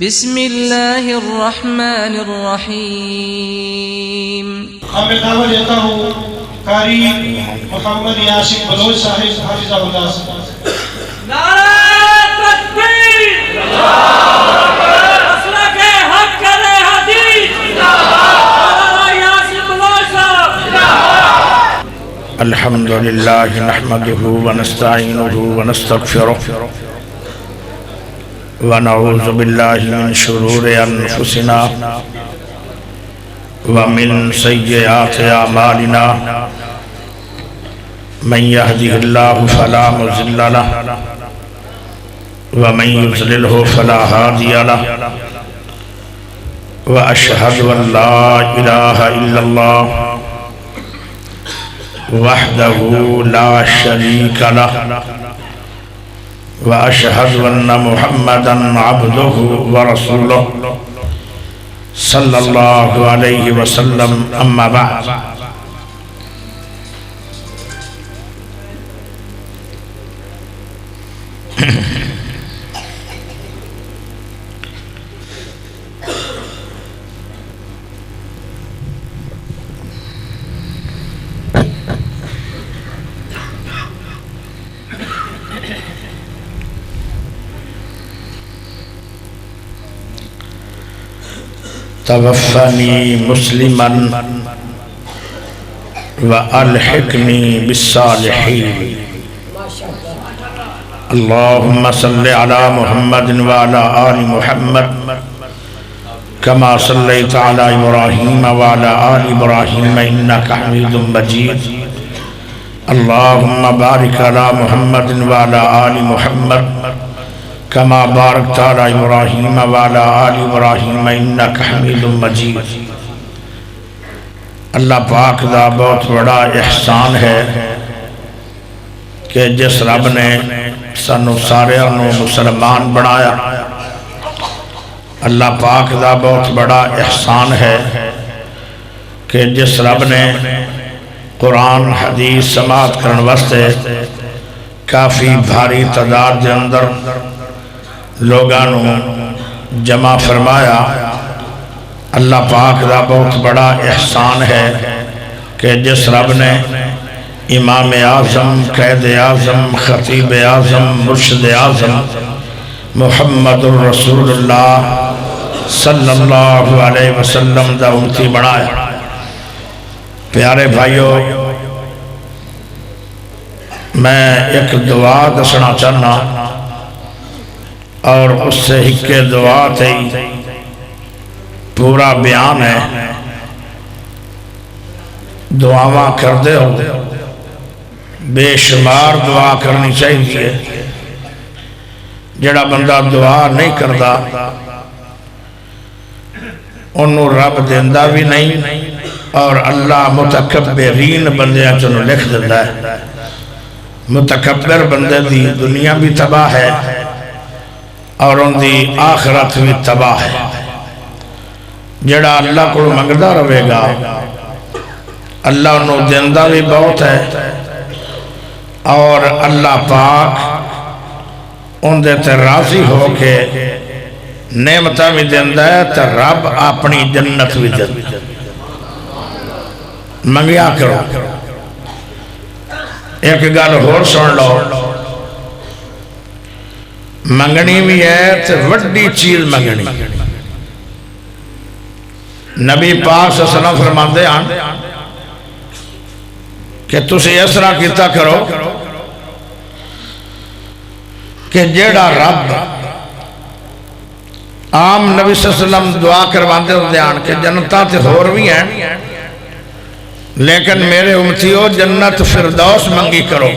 بسم اللہ الرحمن الرحیم۔ میں دعوت دیتا ہوں قاری محمد یاسین بلوچ صاحب حافظہ اللہ سے۔ نعرہ تکبیر، مسلک حق حدیث، نعرہ یاسین بلوچ صاحب۔ الحمدللہ نحمده ونستعینه ونستغفره ونعوذ باللہ من شرور انفسنا ومن سیئات اعمالنا من يهده الله فلا مضل له ومن يضلل فلا هادي له واشهد ان لا اله الا الله وحده لا شريك له وأشهد أن محمدًا عبده ورسوله صلى الله عليه وسلم أما بعد توفنی مسلما والحقنی بالصالحین۔ اللہم صل علی محمد وعلی آل محمد کما صلیت علی ابراہیم وعلی آل ابراہیم انکا حمید مجید۔ اللہم بارک علی محمد وعلی آل محمد کما بارکت علی ابراہیم وعلی آل ابراہیم انکا حمید مجید۔ اللہ پاک دا بہت بڑا احسان ہے کہ جس رب نے سانو سارے مسلمان بنایا، اللہ پاک دا بہت بڑا احسان ہے کہ جس رب نے قرآن حدیث سماعت کرن واسطے کافی بھاری تعداد دے اندر لوگانوں جمع فرمایا۔ اللہ پاک دا بہت بڑا احسان ہے کہ جس رب نے امام اعظم، قائد اعظم، خطیب اعظم، مرشد اعظم محمد الرسول اللہ صلی اللہ علیہ وسلم دا امتی بنایا۔ پیارے بھائیو، میں ایک دعا دسنا چاہنا اور اس سے ہکے دعا تھی پورا بیان ہے۔ دعاواں کر دے ہو، بے شمار دعا کرنی چاہیے۔ جڑا بندہ دعا نہیں کردا انہوں رب دیندہ بھی نہیں، اور اللہ متکبرین بندیاں چنوں لکھ دیندہ ہے۔ متکبر بندے دی دنیا بھی تباہ ہے اور ان دی آخرت بھی تباہ ہے۔ جڑا اللہ کو منگدہ روے گا اللہ انہوں دیندہ بھی بہت ہے، اور اللہ پاک ان دیتے راضی ہو کے نعمتہ بھی دیندہ ہے، تو رب اپنی جنت بھی دیندہ ہے۔ منگیا کرو۔ ایک گل ہور سن لو، منگنی بھی ہے تو وڈی چیز منگنی۔ نبی پاک صلی اللہ علیہ وسلم فرماتے ہیں کہ تسی اس طرح کیتا کرو کہ جیڑا رب عام نبی صلی اللہ علیہ وسلم دعا کرواندے ہوتے ہیں کہ جنتاں تے ہور بھی ہیں، لیکن میرے امتیوں جنت فردوس منگی کرو۔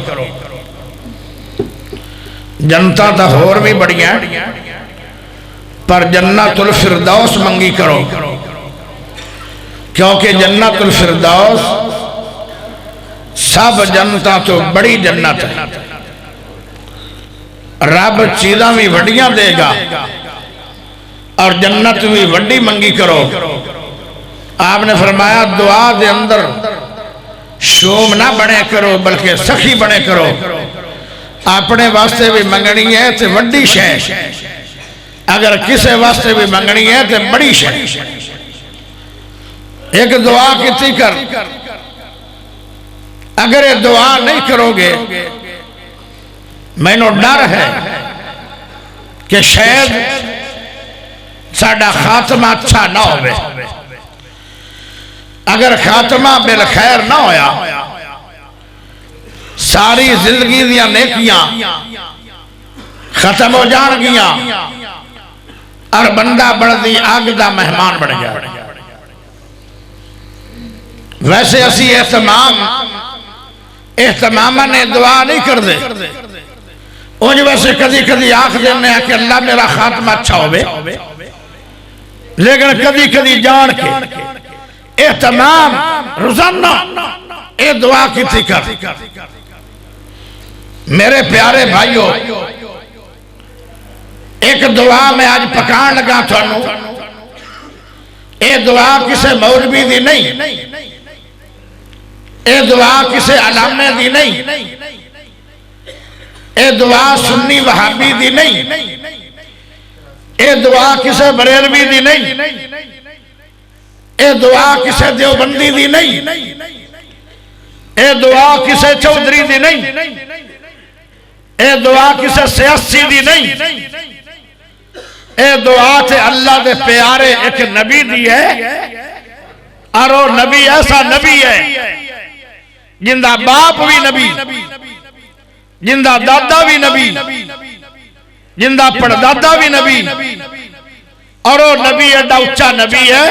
جنتاں تا ہور بھی بڑی ہیں پر جنت الفردوس منگی کرو، کیونکہ جنت الفردوس سب جنتاں تو بڑی جنت ہے۔ رب چیزاں بھی وڈیاں دے گا اور جنت بھی وڈی منگی کرو۔ آپ نے فرمایا دعا دے اندر شوم نہ بنے کرو بلکہ سخی بنے کرو۔ اپنے واسطے بھی منگنی ہے تے وڈی شے، اگر کسے واسطے بھی منگنی ہے تو بڑی شے ایک دعا کیتی کر اگر یہ دعا نہیں کرو گے میں نو ڈر ہے کہ شاید ساڑھا خاتمہ اچھا نہ ہوئے اگر خاتمہ بالخیر نہ ہویا ساری زندگی دیا نیکیاں ختم ہو جان گیا اور بندہ بڑھ دی آگ دا مہمان بڑھ گیا ویسے اسی اہتمامہ نے دعا نہیں کر دے انج ویسے کدی کدی آنکھ دینے ہیں کہ اللہ میرا خاتمہ اچھا ہوئے لیکن کدی کدی جان کے اہتمام روزانہ اے دعا کی تھی کر میرے پیارے بھائیوں ایک دعا میں آج پکان لگا تھانوں اے دعا کسے مولوی دی نہیں اے دعا کسے علامے دی نہیں اے دعا سنی وہابی دی نہیں اے دعا کسے بریلوی دی نہیں اے دعا کسے دیوبندی دی نہیں اے دعا کسے چودھری دی نہیں اے دعا کسے سیاسی دی نہیں اے دعا تے اللہ دے پیارے ایک نبی دی ہے اور وہ نبی ایسا نبی ہے جندہ باپ بھی نبی جندہ دادا بھی نبی جندہ پڑدادا بھی نبی اور وہ نبی ایڈا اچھا نبی ہے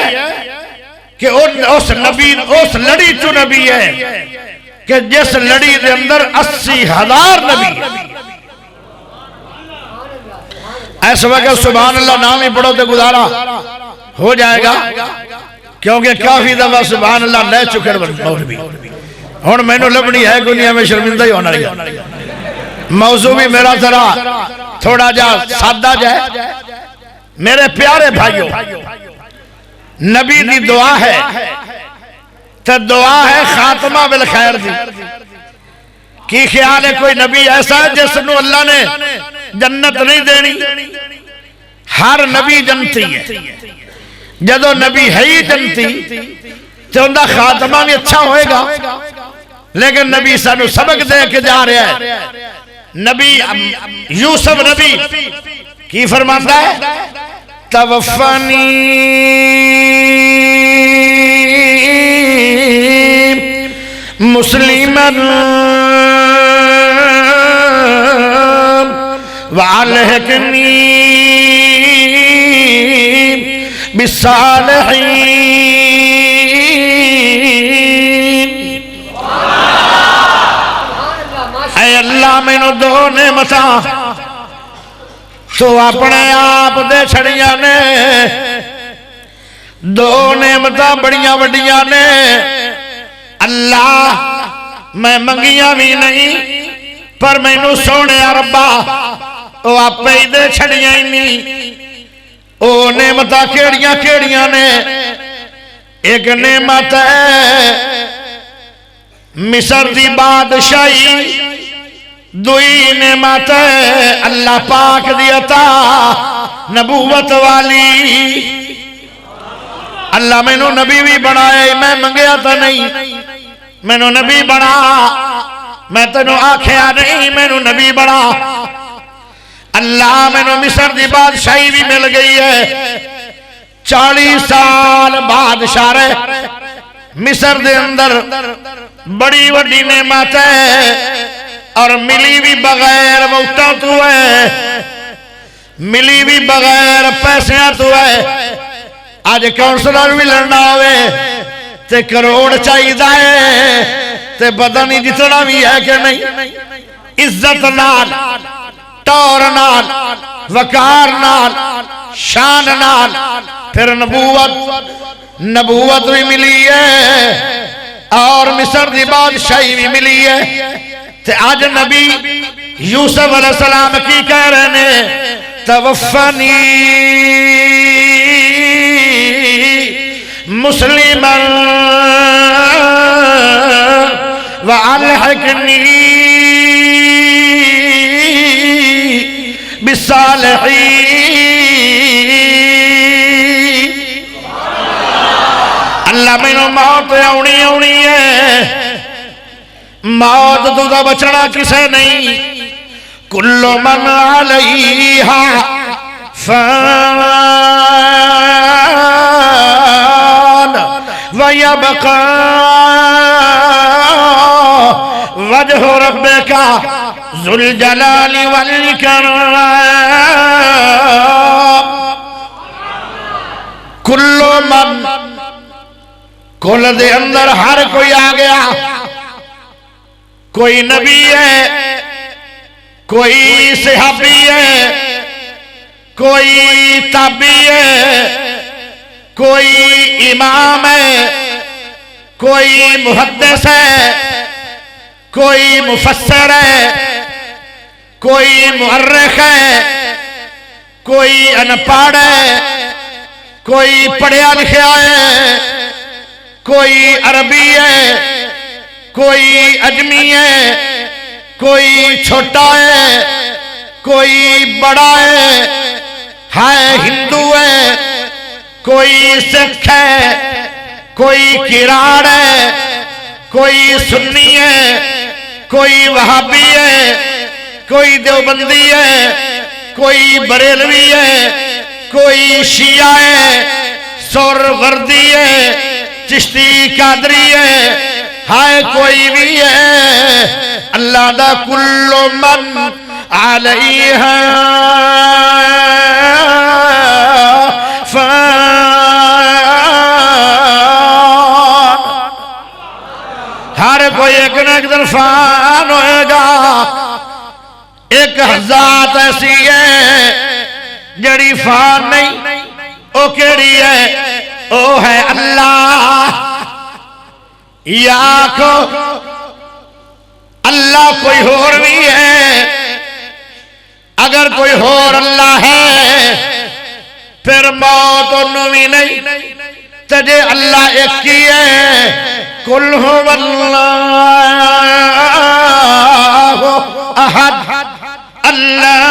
کہ اس نبی اس لڑی چو نبی ہے کہ جس لڑی دے اندر 80,000 نبی ہے ایسا وقت سبحان اللہ نام ہی پڑھو تو گزارا ہو جائے گا کیونکہ کافی دفعہ سبحان اللہ لے چکے مولوی اور میں نے لبنی ہے دنیا میں شرمندہ ہی ہونا رہی موضوع بھی میرا ذرا تھوڑا جا سادہ جائے میرے پیارے بھائیوں نبی دی دعا ہے تو دعا ہے خاتمہ بالخیر دی کی خیال ہے کوئی نبی ایسا ہے جس نو اللہ نے جنت نہیں دینی ہر نبی جنتی ہے جدو نبی ہے ہی جنتی تو اندہ خاتمہ بھی اچھا ہوئے گا لیکن نبی سانو سبق دے کے جا رہا ہے نبی یوسف نبی کی فرماتا ہے توفانی مسلماً وعلحقنی بالصالحین اے اللہ میں نو دو نعمتاں تو اپنے آپ دے چھڑیاں نے دو نعمتاں بڑیاں وڈیاں نے اللہ میں منگیاں بھی نہیں پر میں نو سونے ربا او آپ پہ دے چھڑیاں ہی نہیں او نعمتاں کیڑیاں نے ایک نعمت ہے مصر دی بادشاہی دوئی نعمت ہے اللہ پاک دی عطا نبوت والی اللہ میں نو نبی بھی بنائے میں منگیا تا نہیں میں نو نبی بنا میں تنو آکھیا نہیں میں نو نبی بنا اللہ میں نو مصر دی بادشاہی بھی مل گئی ہے 40 سال بادشاہ رہے مصر دے اندر بڑی وڈی نعمت ہے اور ملی بھی بغیر ووٹاں تو ہے ملی بھی بغیر پیسیاں تو ہے آج کونسلر بھی لڑنا ہوئے تے کروڑ چاہی دائے تے بدنی جتنا بھی ہے کہ نہیں عزت نال ٹور نال وقار نال شان نال پھر نبوت بھی ملی ہے اور مصر دی بادشاہی بھی ملی ہے تے آج نبی یوسف علیہ السلام کی کہہ رہے ہیں توفنی مسلماً وَأَلْحِقْنِي بِالصَّالِحِينَ اللہ مینوں موت آنی آنی ہے، موت تو بچنا کسے نہیں، کل من علیہا فان ویبقا وجہ ربک ذو الجلال والاکرام۔ کل من، کل دے اندر ہر کوئی آ گیا، کوئی نبی ہے، کوئی صحابی ہے، کوئی تابعی ہے، کوئی امام ہے، کوئی محدث ہے، کوئی مفسر ہے، کوئی مؤرخ ہے، کوئی انپڑھ ہے، کوئی پڑھیا لکھیا ہے، کوئی عربی ہے، کوئی اجمی ہے، کوئی چھوٹا ہے، کوئی بڑا ہے ہندو ہے، کوئی سکھ ہے، کوئی کراڑ ہے، کوئی سنی ہے، کوئی وہابی ہے، کوئی دیوبندی ہے، کوئی بریلوی ہے، کوئی شیعہ ہے، سہروردی ہے، چشتی قادری ہے، ہائے کوئی بھی ہے، اللہ دا کل من علیہا فان، ہر کوئی ایک نہ ایک دن فان ہوئے گا۔ ایک ذات ایسی ہے جڑی فان نہیں، او کیڑی ہے؟ او ہے اللہ۔ یا کو اللہ کوئی اور بھی ہے، اگر کوئی اور اللہ ہے پھر موت انہوں بھی نہیں، تجھے اللہ ایک کی ہے، قل هو اللہ احد اللہ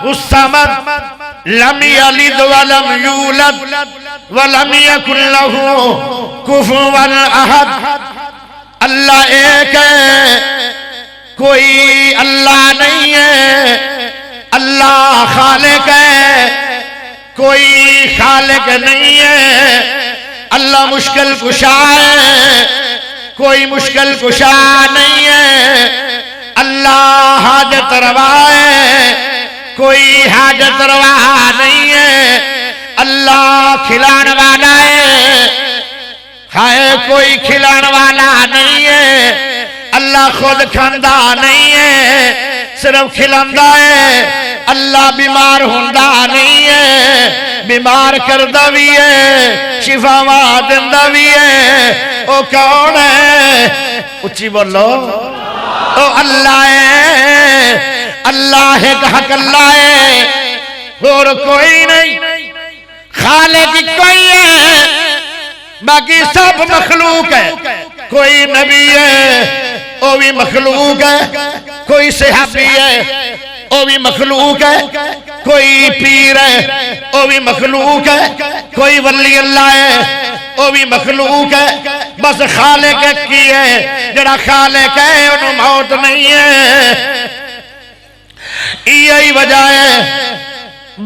الصمد لم یلد ولم یولد ولم یکن له کفوا احد۔ اللہ ایک ہے، کوئی اللہ نہیں ہے، اللہ خالق ہے، کوئی خالق نہیں ہے، اللہ مشکل کشا ہے، کوئی مشکل کشا نہیں ہے، اللہ حاجت روا ہے، کوئی حاجت روا نہیں ہے، اللہ کھلان والا ہے، کوئی کھلان والا نہیں ہے، اللہ خود کھاندا نہیں ہے، صرف کھلاندا ہے، اللہ بیمار ہوندا نہیں ہے، بیمار کردہ بھی ہے، شفاواں دیندا بھی ہے۔ او کون ہے؟ اچھی بولو، او اللہ ہے، اللہ ایک حق اللہ ہے، اور کوئی نہیں، خالق کوئی ہے، باقی سب مخلوق ہے۔ کوئی نبی ہے وہ بھی مخلوق ہے، کوئی صحابی ہے وہ بھی مخلوق ہے، کوئی پیر ہے وہ بھی مخلوق ہے، کوئی ولی اللہ ہے وہ بھی مخلوق ہے، بس خالق کی ہے، جڑا خالق ہے انہوں موت نہیں ہے۔ یہی وجہ ہے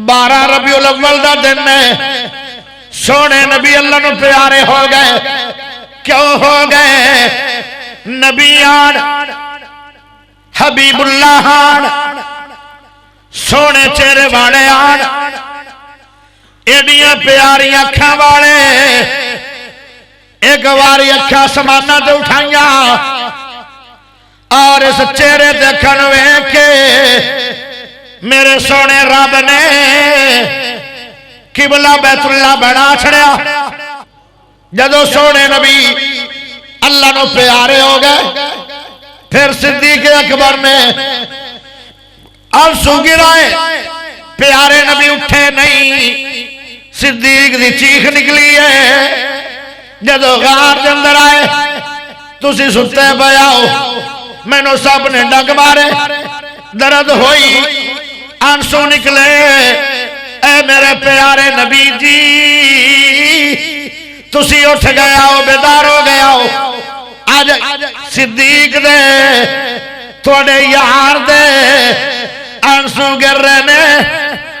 12 ربیع الاول دا دن ہے، سونے نبی اللہ نو پیارے ہو گئے۔ کیوں ہو گئے؟ نبی آن، حبیب اللہ آن، سونے چہرے والے آن، ایڈیاں پیاری اکھاں والے، ایک واری اکھاں سمانہ تے اٹھائیاں، اور اس چہرے دیکھن ویکھ کے میرے سونے رب نے قبلہ بیت اللہ بنا چھڑیا۔ جدو سونے نبی اللہ نو پیارے ہو گئے، پھر صدیق اکبر نے آنسو گرائے، پیارے نبی اٹھے نہیں، صدیق دی چیخ نکلی ہے۔ جدو غار کے اندر آئے، تسی ستے پے آؤ، میں نو سب نے ڈگ مارے، درد ہوئی، آنسو نکلے، اے میرے پیارے نبی جی تسی اٹھ گئے ہو بیدار ہو گئے ہو آج صدیق دے تھوڑے یار دے آنسو گر رہے نے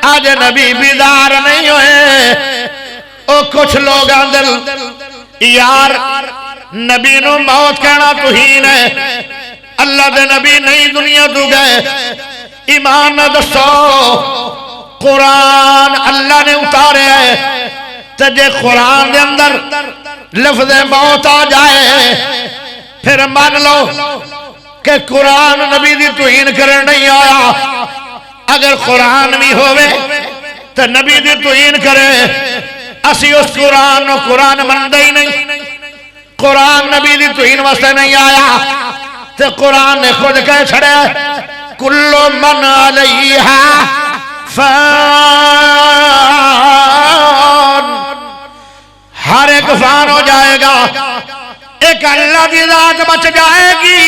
آج نبی بیدار نہیں ہوئے او کچھ لوگ اندر یار نبی نو موت کہنا توہین ہے اللہ دے نبی نئی دنیا تو گئے ایمان نہ دسو قرآن اللہ نے اتارے ہے تجھے قرآن دے اندر لفظ موت آ جائے پھر مان لو کہ قرآن نبی دی توہین کرنے نہیں آیا اگر قرآن بھی ہوئے تو نبی دی توہین کرے اسی اس قرآن قرآن مندہ ہی نہیں قرآن نبی دی توہین واسطے نہیں آیا تو قرآن نے خود کہہ چھڑے کل من علیہا فان ہر ایک فان ہو جائے گا ایک اللہ کی ذات بچ جائے گی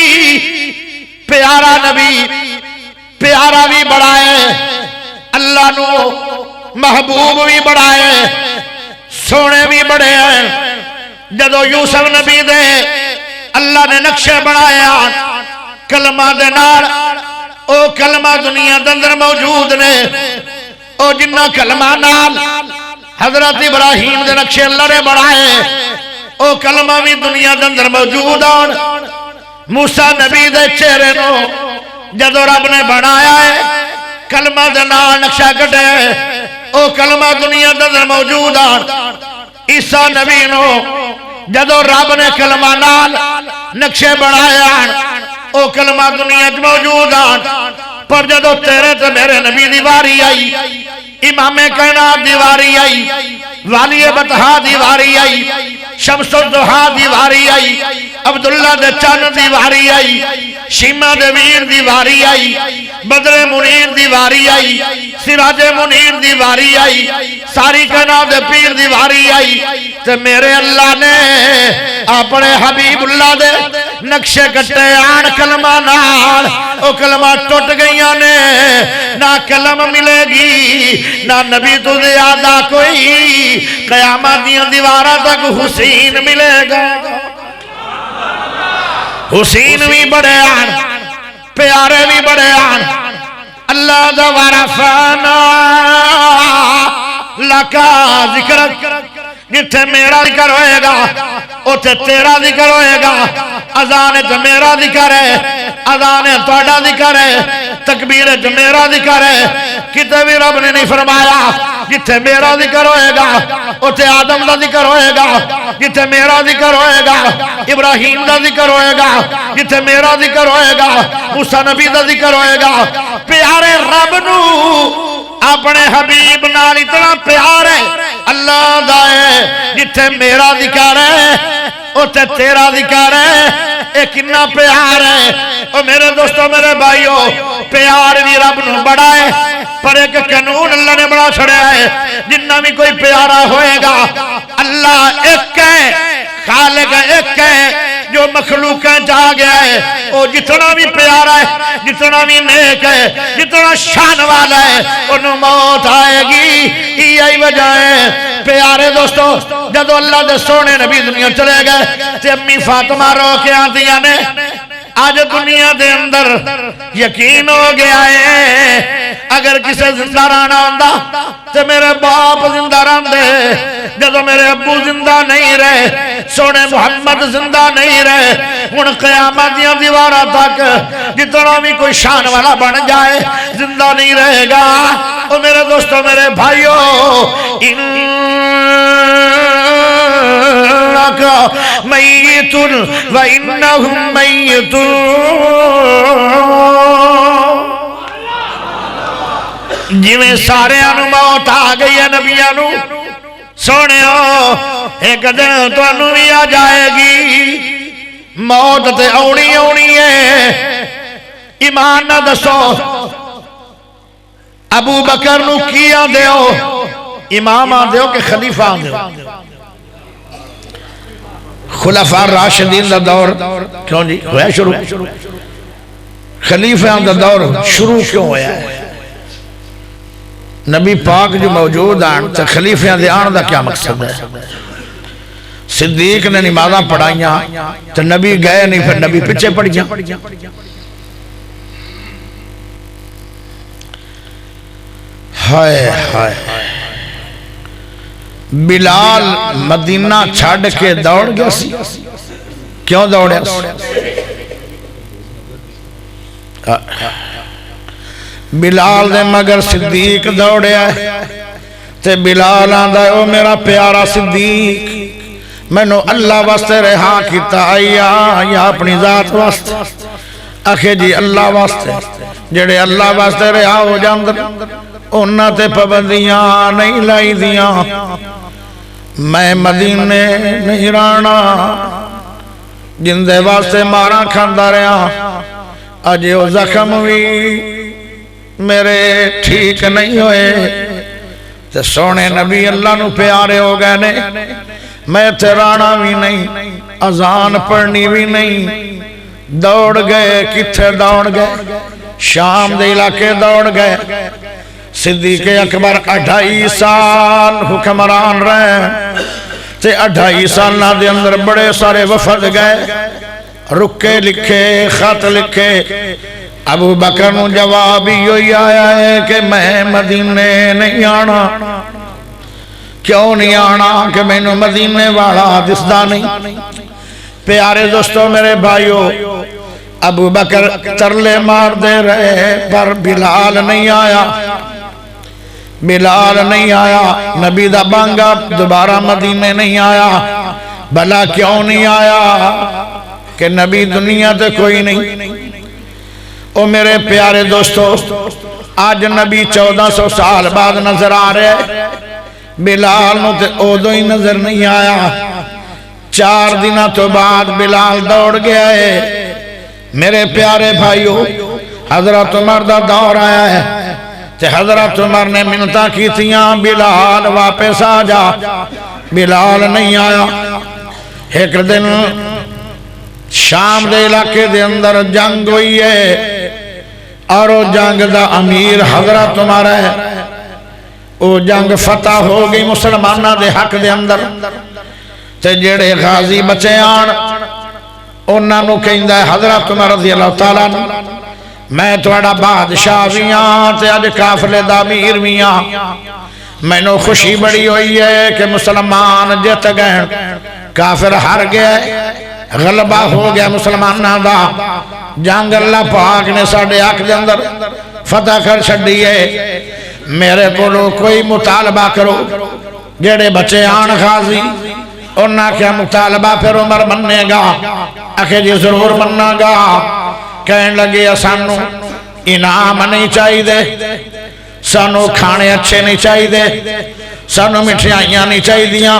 پیارا نبی پیارا بھی بڑا ہے اللہ نو محبوب بھی بڑا ہے سونے بھی بڑے ہیں جدو یوسف نبی دے اللہ نے نقشے بڑھایا کلمہ دے نال او کلمہ دنیا دندر موجود نے او جنہ کلمہ نال حضرت ابراہیم دے نقشے اللہ نے بڑھائے او کلمہ بھی دنیا دندر موجود آن موسیٰ نبی دے چہرے نو جدو رب نے بڑھایا ہے کلمہ دے نال نقشہ کٹے او کلمہ دنیا دندر موجود آن عیسیٰ نبی نو جدو رب نے کلمہ نال نقشے بڑھایا او کلمہ دنیا موجود آن پر جدو تیرے تو میرے نبی دیواری آئی امام کائنات دیواری آئی والی بطحا دیواری آئی شمس الضحا دیواری آئی عبداللہ دے چان دیواری آئی شیمہ دے ویر دیواری آئی بدر منیر دیواری آئی سراج منیر دیواری آئی ساری کائنات دے پیر دیواری آئی تو میرے اللہ نے اپنے حبیب اللہ دے نقشے کٹے آن کلمہ نال او کلمہ ٹوٹ گئیاں نے نہ کلم ملے گی نہ نبی تو زیادہ کوئی قیامت دیاں دیوارہ تک حسین ملے گا حسین بھی بڑے آن پیارے بھی بڑے آن اللہ دا ورفانا لکا ذکر جتھے میرا ذکر ہوئے گا اتھے تیرا ذکر ہوئے گا اذان تو میرا ذکر ہے اذان توڑا ذکر ہے تکبیر تو میرا ذکر ہے کتے بھی رب نے نہیں فرمایا جتھے میرا ذکر ہوئے گا اتھے آدم دا ذکر ہوئے گا جتھے میرا ذکر ہوئے گا ابراہیم دا ذکر ہوئے گا جتھے میرا ذکر ہوئے گا موسیٰ نبی دا ذکر ہوئے گا پیارے رب نو اپنے حبیب نال اتنا پیار ہے اللہ دائے جتھے میرا ذکر ہے اتھے تیرا ذکر ہے ایک اتنا پیار ہے اور میرے دوستوں میرے بھائیوں پیار بھی رب نو بڑا ہے پر ایک قانون اللہ نے بڑا چھڑیا ہے جنہ بھی کوئی پیارا ہوئے گا اللہ ایک ہے خالق ایک ہے جو مخلوقیں جا گیا ہے وہ جتنا بھی پیارا ہے جتنا بھی نیک ہے جتنا شان والا ہے انہوں موت آئے گی یہی وجہ ہے پیارے دوستو جدو اللہ دے سونے نبی دنیا چلے گئے تے امی فاطمہ رو کے آدیاں نے آج دنیا دے اندر یقین ہو گیا ہے اگر کسے زندہ رہنا ہوندہ تو میرے باپ زندہ رہن دے جدو میرے ابو زندہ نہیں رہے سونے محمد زندہ نہیں رہے ان قیامت دیاں دیوارہ تک جتنا بھی کوئی شان والا بن جائے زندہ نہیں رہے گا اور میرے دوستوں میرے بھائیوں میت وَإِنَّهُمْ میتون جویں سارے انو موت آ گئی ہے نبیانو سونے ہو ایک دن تو انو بھی آ جائے گی موت تے اونی ہے ایمان نہ دسو ابو بکر نو کیا دیو امام آن دیو کہ خلیفہ آن دیو خلفاء راشدین دا دور کیوں جی ہویا شروع خلیفہ دا دور شروع کیوں ہویا ہے نبی پاک جو موجود آن تو خلیفہ دے آن دا کیا مقصد ہے صدیق نے نمازاں پڑھائیاں تو نبی گئے نہیں، پھر نبی پیچھے پڑھیاں. ہائے ہائے بلال مدینہ چھاڑ کے دوڑ گیا سی. کیوں دوڑیا سی؟ بلال دے مگر صدیق دوڑیا ہے تے بلال آندا ہے او میرا پیارا صدیق میں نو اللہ واسطے رہا کیتا یا اپنی ذات واسطے. آخے جی اللہ واسطے، جڑے اللہ واسطے رہا ہو جاندر انہاں تے پابندیاں نہیں لائی دیاں. میں مدینے نہیں رانا جن دے واسطے مارا کھاندا رہا، اج او زخم بھی میرے ٹھیک نہیں ہوئے تے سونے نبی اللہ نو پیارے ہو گئے نے. میں تے رانا بھی نہیں، اذان پڑھنی بھی نہیں. دوڑ گئے، کتھے دوڑ گئے؟ شام دے علاقے دوڑ گئے. صدیق اکبر 28 سال حکمران رہے تے 28 سالہ دے اندر بڑے سارے وفد گئے، رکے لکھے، خط لکھے. ابو بکر نو جواب ہی آیا ہے کہ میں مدینے نہیں آنا. کیوں نہیں آنا؟ کہ میں نو مدینے والا دسدا نہیں. پیارے دوستو میرے بھائیو، ابو بکر ترلے مار دے رہے پر بلال نہیں آیا. بلال نہیں آیا. نبی دا بانگا دوبارہ مدینے نہیں آیا. بھلا کیوں نہیں آیا؟ کہ نبی دنیا تے کوئی نہیں. او میرے پیارے دوستو، آج نبی 1400 سال بعد نظر آ رہے، بلال نو تے اودو ہی نظر نہیں آیا. 4 دنوں تو بعد بلال دوڑ گیا ہے. میرے پیارے بھائیو، حضرت عمر دا دور آیا ہے تے حضرت عمر نے منتاں کی تھیاں بلال واپس آ جا. بلال نہیں آیا. ایک دن شام دے علاقے دے اندر جنگ ہوئی ہے اور وہ جنگ دا امیر حضرت عمر ہے. وہ جنگ فتح ہو گئی مسلمانہ دے حق دے اندر تے جڑے غازی بچے آن انہاں نو کہندا ہے حضرت عمر رضی اللہ تعالیٰ میں تھوڑا بادشاہ بھی ہاں تے اج قافلے دا امیر بھی ہاں. میں نو خوشی بڑی ہوئی ہے کہ مسلمان جت گئے، کافر ہار گیا، غلبہ ہو گیا مسلمانہ دا. جنگ اللہ پاک نے ساڑھے حق دے اندر فتح کر چھڑی ہے. میرے کو کوئی مطالبہ کرو. جڑے بچے آن غازی انہاں کیا مطالبہ پھر عمر مننے گا؟ آخے جی ضرور مننا گا. کہنے لگے سانو انعام نہیں چاہی دے، سانو کھانے اچھے نہیں چاہی دے، سانو مٹھائیاں نہیں چاہی دیاں،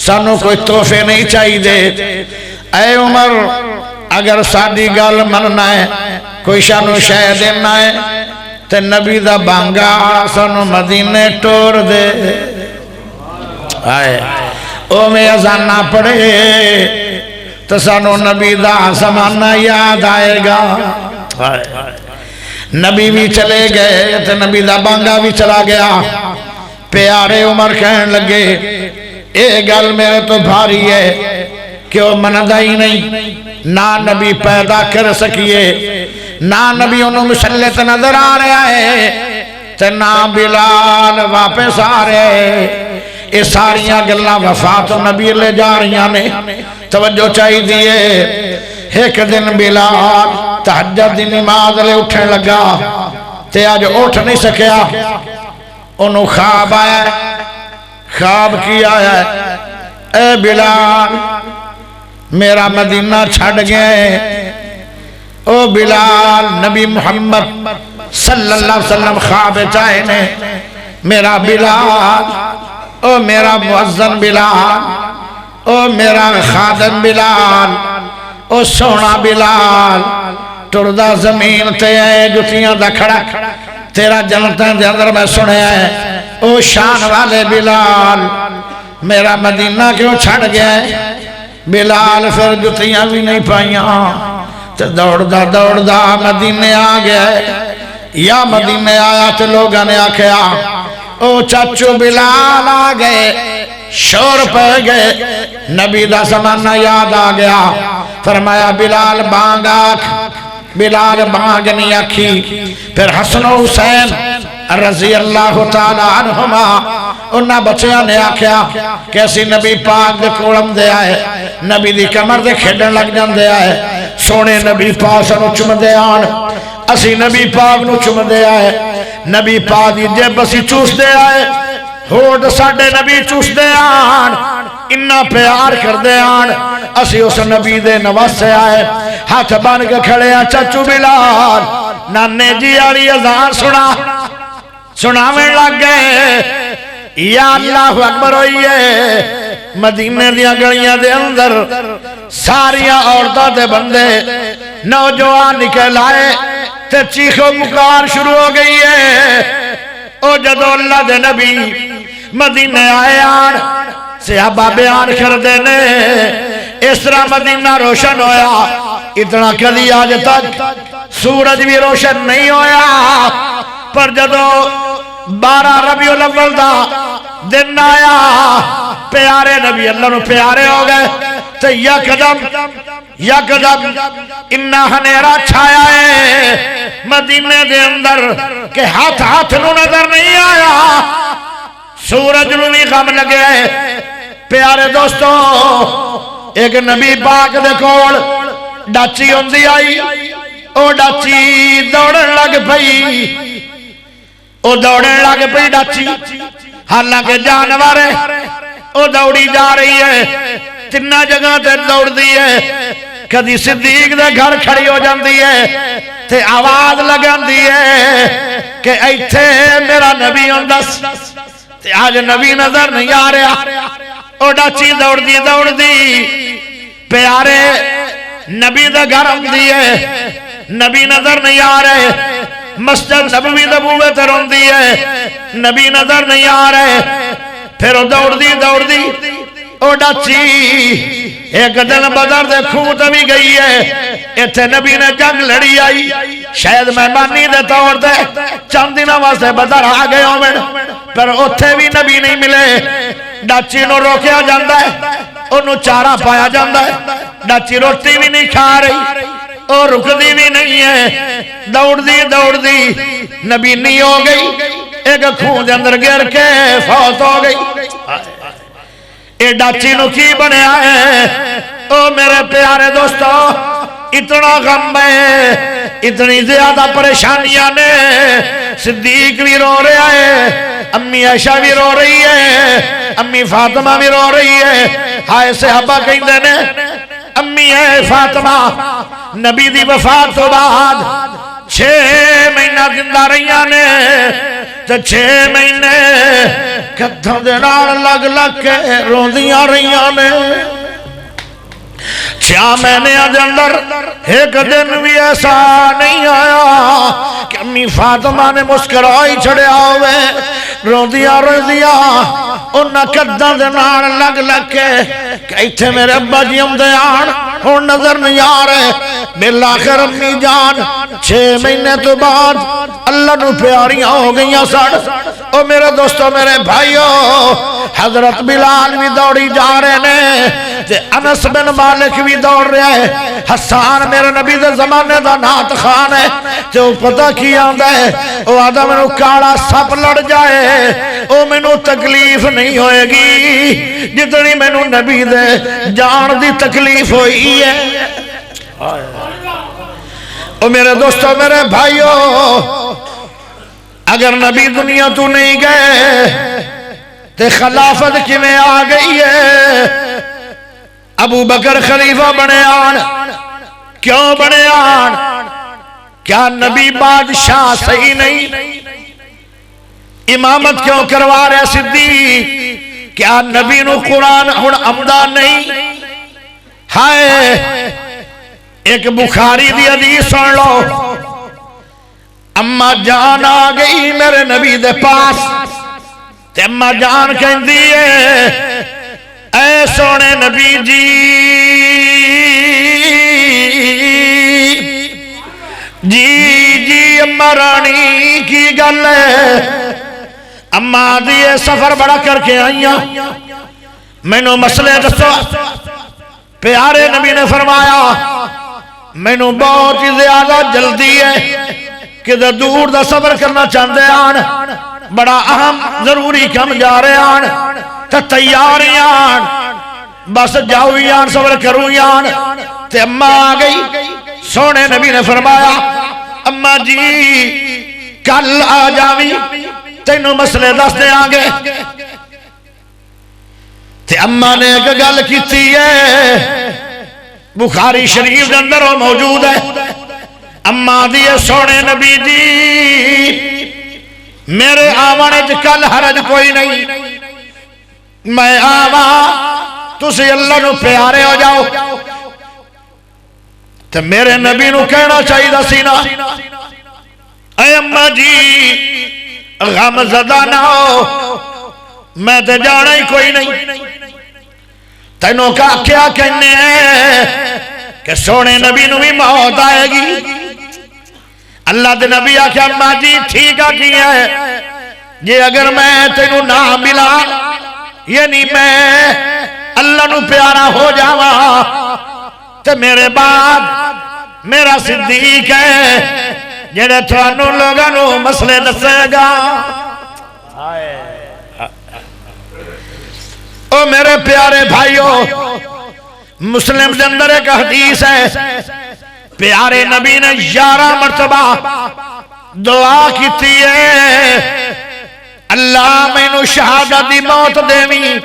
سانو کوئی تحفے نہیں چاہی دے. اے عمر اگر ساڑی گل مننا ہے، کوئی سانو شے دینا ہے تے نبی دا بانگا سانو مدینے ٹور دے. آئے او میں اذان نہ پڑے تو سانو نبی دا زمانہ یاد آئے گا. نبی بھی چلے گئے تو نبی دا بانگا بھی چلا گیا. پیارے عمر کہنے لگے اے گل میرے تو بھاری ہے کہ وہ مندا ہی نہیں. نہ نبی پیدا کر سکیے، نہ نبی انہوں مسلط نظر آ رہا ہے تے نہ بلال واپس آ رہے. یہ ساریاں گلاں وفات نبی لے جا رہی نے. توجہ چاہی دیئے. ایک دن بلال تہجد دی نماز لے اٹھنے لگا تے آج اٹھ نہیں سکیا. انہوں خواب آیا. خواب کی آیا ہے اے بلال میرا مدینہ چھڑ گئے. او بلال نبی محمد صلی اللہ علیہ وسلم خواب چاہے نے میرا بلال، او میرا مؤذن بلال، او میرا خادم بلال، او سونا بلال ٹردہ زمین تے آئے جتیاں دا کھڑا تیرا جنتاں دے اندر میں سنے آئے. او شان والے بلال میرا مدینہ کیوں چھڑ گیا ہے؟ بلال پھر جتیاں بھی نہیں پائیاں تو دوڑ دا مدینے آ گیا ہے. یا مدینے آیا تو لوگاں نے آکھیا او چاچو بلال آ گئے. شور پہ گئے، نبی دا زمانہ یاد آ گیا، فرمایا بلال بانگ آکھ، بلال بانگ نہیں آکھی۔ پھر حسن و حسین رضی اللہ تعالیٰ عنہما انہاں بچیاں نے آکھیا کیسی نبی پاک دے کولم دے آئے، نبی دی کمر دے کھیڈن لگ جان دے آئے، سونے نبی پاک سنو چم دے آن، اسی نبی پاک نو چم دے آئے، نبی پاک دی جب اسی چوس دے آئے، ہوڑ ساڑے نبی چوس دے آن، انہا پیار کر دے آن، اسی اس نبی دے نواز سے آئے، ہاتھ بان کے کھڑے ہیں چچو بلال، نانے جی آری ازان سنا میں لگ گئے، یا اللہ اکبر ہوئیے، مدینہ دیا گڑیاں دے اندر ساریاں عورتوں دے بندے نوجوان نکل آئے تے چیخ و پکار شروع ہو گئی ہے۔ او جدو اللہ دے نبی مدینہ آئے آن صحابہ بیان کر دینے، اس طرح مدینہ روشن ہویا، اتنا کدی آج تک سورج بھی روشن نہیں ہویا، پر جدو 12 ربیع الاول دا دن آیا، پیارے نبی اللہ نو پیارے ہو گئے، تو یکدم انہا ہنیرا چھایا ہے مدینہ دے اندر کہ ہاتھ نو نظر نہیں آیا، سورج نو بھی غم لگے۔ پیارے دوستوں، ایک نبی پاک دے کول ڈاچی ہوندی آئی، او ڈاچی دوڑن لگ پئی، او دوڑن لگ پئی ڈاچی، حالانکہ جانور ہے، او دوڑی جا رہی ہے، تنہ جگہ تے دوڑ دی ہے، کدی صدیق دے گھر کھڑی ہو جاندی ہے، تے آواز لگان دی ہے کہ ایتھے میرا نبی ہوندس، تے آج نبی نظر نہیں آ رہا، او ڈاچی دوڑ دی، پیارے نبی دے گھر ہوندی ہے، نبی نظر نہیں آ رہے، مسجد نبوی دبوے تے روندی ہے، نبی نظر نہیں آ رہے، پھر وہ دوڑ دی، او ڈاچی ایک دن بدر دے خون تے بھی گئی ہے، ایتھے نبی نے جنگ لڑی آئی، شاید مہمانی دے طور دے چند دنوں واسطے بدر آ گئے ہومن، پر اتھے بھی نبی نہیں ملے، ڈاچی نو روکیا جاندہ ہے، انہوں چارہ پایا جاندہ ہے، ڈاچی روٹی بھی نہیں کھا رہی، اور رک دی بھی نہیں ہے، دوڑ دی، نبی نہیں ہو گئی، ایک خون دے اندر گر کے فوت ہو گئی۔ اے ڈاچی نو کی بنے آئے، او میرے پیارے دوستو، اتنا غم ہے، اتنی زیادہ پریشانیاں نے، صدیق بھی رو رہا ہے، امی عائشہ بھی رو رہی ہے، امی فاطمہ بھی رو رہی ہے، ہائے صحابہ کہیں دینے، امی ہے فاطمہ نبی دی وفات تو بعد 6 مہینہ زندہ رہیاں نے، تو 6 مہینے کدھوں دے نال لگ کے روندیاں رہیاں نے، 6 مہینے دے اندر ایک دن بھی ایسا نہیں آیا کہ امی فاطمہ نے مسکرائی چھڑیا ہوئے، روندیاں انہاں کدھوں دے نال لگ کے کہ ایتھے میرے ابا جی دے آن ہوں نظر نہیں آ رہے، بالآخر امی جان 6 مہینے تو بعد اللہ نو پیاریاں ہو گئیاں سڑ۔ او میرے دوستو، میرے بھائیو، حضرت بلال بھی دوڑی جا رہے نے، تے انس بن مالک بھی دوڑ رہے ہیں، حسان میرے نبی دے زمانے دا نات خان ہے، تے وہ پتہ کی آندہ ہے، وہ آدھا میں نو کاڑا سپ لڑ جائے، وہ میں نو تکلیف نہیں ہوئے گی جتنی میں نو نبی دے جان دی تکلیف ہوئی ہے۔ او میرے دوستو، میرے بھائیو، اگر نبی دنیا تو نہیں گئے تے خلافت کیویں آ گئی ہے؟ ابو بکر خلیفہ بنے آن، کیوں بنے آن؟ کیا نبی بادشاہ صحیح نہیں؟ امامت کیوں کروا رہے صدیق؟ کیا نبی نو قرآن ہن عمدہ نہیں؟ ہائے، ایک بخاری دی حدیث سن لو، اما جان آ گئی میرے نبی دے پاس، تے اما جان کہندی ہے، اے سونے نبی جی، جی اما رانی کی گل ہے، اما دیئے سفر بڑا کر کے آئیاں، مینوں مسئلے دسو۔ پیارے نبی نے فرمایا مینوں بہت ہی زیادہ جلدی ہے کہ دور دا سفر کرنا چاہتے ہیں، بڑا اہم ضروری کم جا رہے ہیں تو تیار ہیں، بس جاؤ یان سفر کروں یان۔ تے اماں آ گئی، سونے نبی نے فرمایا اماں جی کل آ جاوی تینوں مسئلے دس دے آگے۔ تے اماں نے ایک گل کیتی ہے بخاری شریف کے اندر وہ موجود ہے۔ اماں دیئے سونے نبی جی میرے آوانے کل حرج کوئی نہیں، میں آوا تسی اللہ نو پیارے ہو جاؤ۔ تے میرے نبی نو کہنا چاہیے دا سینا اے اماں جی غم زدہ نہ ہو، میں تے جانا ہی کوئی نہیں۔ تینوں کا کیا کہنے ہیں کہ سونے نبی نو بھی موت آئے گی۔ اللہ دے نبی آکھے اماں جی ٹھیک آکی ہے یہ اگر میں تینوں نہ ملا یعنی میں اللہ نو پیارا ہو جاوا تے میرے بعد میرا صدیق ہے جڑے تھانوں لوگاں نو مسئلے دسے گا۔ او میرے پیارے بھائیو، مسلم کے اندر ایک حدیث ہے پیارے نبی نے 11 مرتبہ دعا کیتی ہے اللہ مینوں شہادت دی موت دیویں،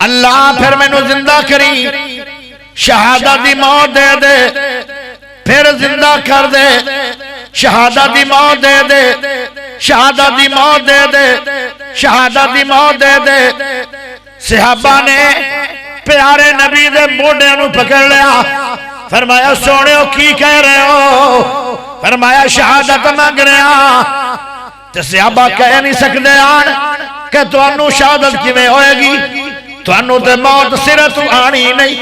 اللہ پھر مینوں زندہ کری، شہادت دی موت دے دے پھر زندہ کر دے، شہادت دی موت دے دے، شہادت دی موت دے دے، شہادت دی موت دے دے۔ صحابہ نے پیارے نبی دے موڈے نو پکڑ لیا، فرمایا سونے ہو کی کہہ رہے ہو؟ فرمایا شہادت مانگ رہے ہیں۔ تے صحابہ کہہ نہیں سکتے آن کہ تو انو شہادت کیویں ہوئے گی، تو انو تے موت سرے تو آنی نہیں۔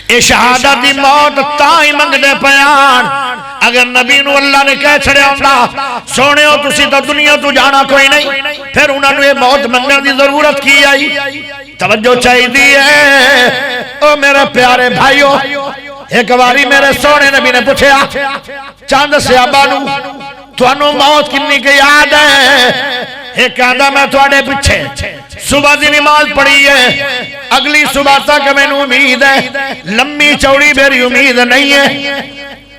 اے شہادت دی موت تائی منگ دے پیان اگر نبی نو اللہ نے کہہ چھڑے ہوندہ سونے ہو تسی تو دنیا تو جانا کوئی نہیں، پھر انہوں نے موت منگنے دی ضرورت کی آئی۔ توجہ چاہی دی ہے او میرے پیارے بھائیو، ایک باری میرے سونے نبی نے پوچھا چاند صحابہ نو تو انو موت کنی کی یاد ہے؟ ایک کہندہ میں تواڈے پیچھے صبح دی نماز پڑھی ہے، اگلی صبح تک میں نے امید ہے، لمبی چوڑی میری امید نہیں ہے،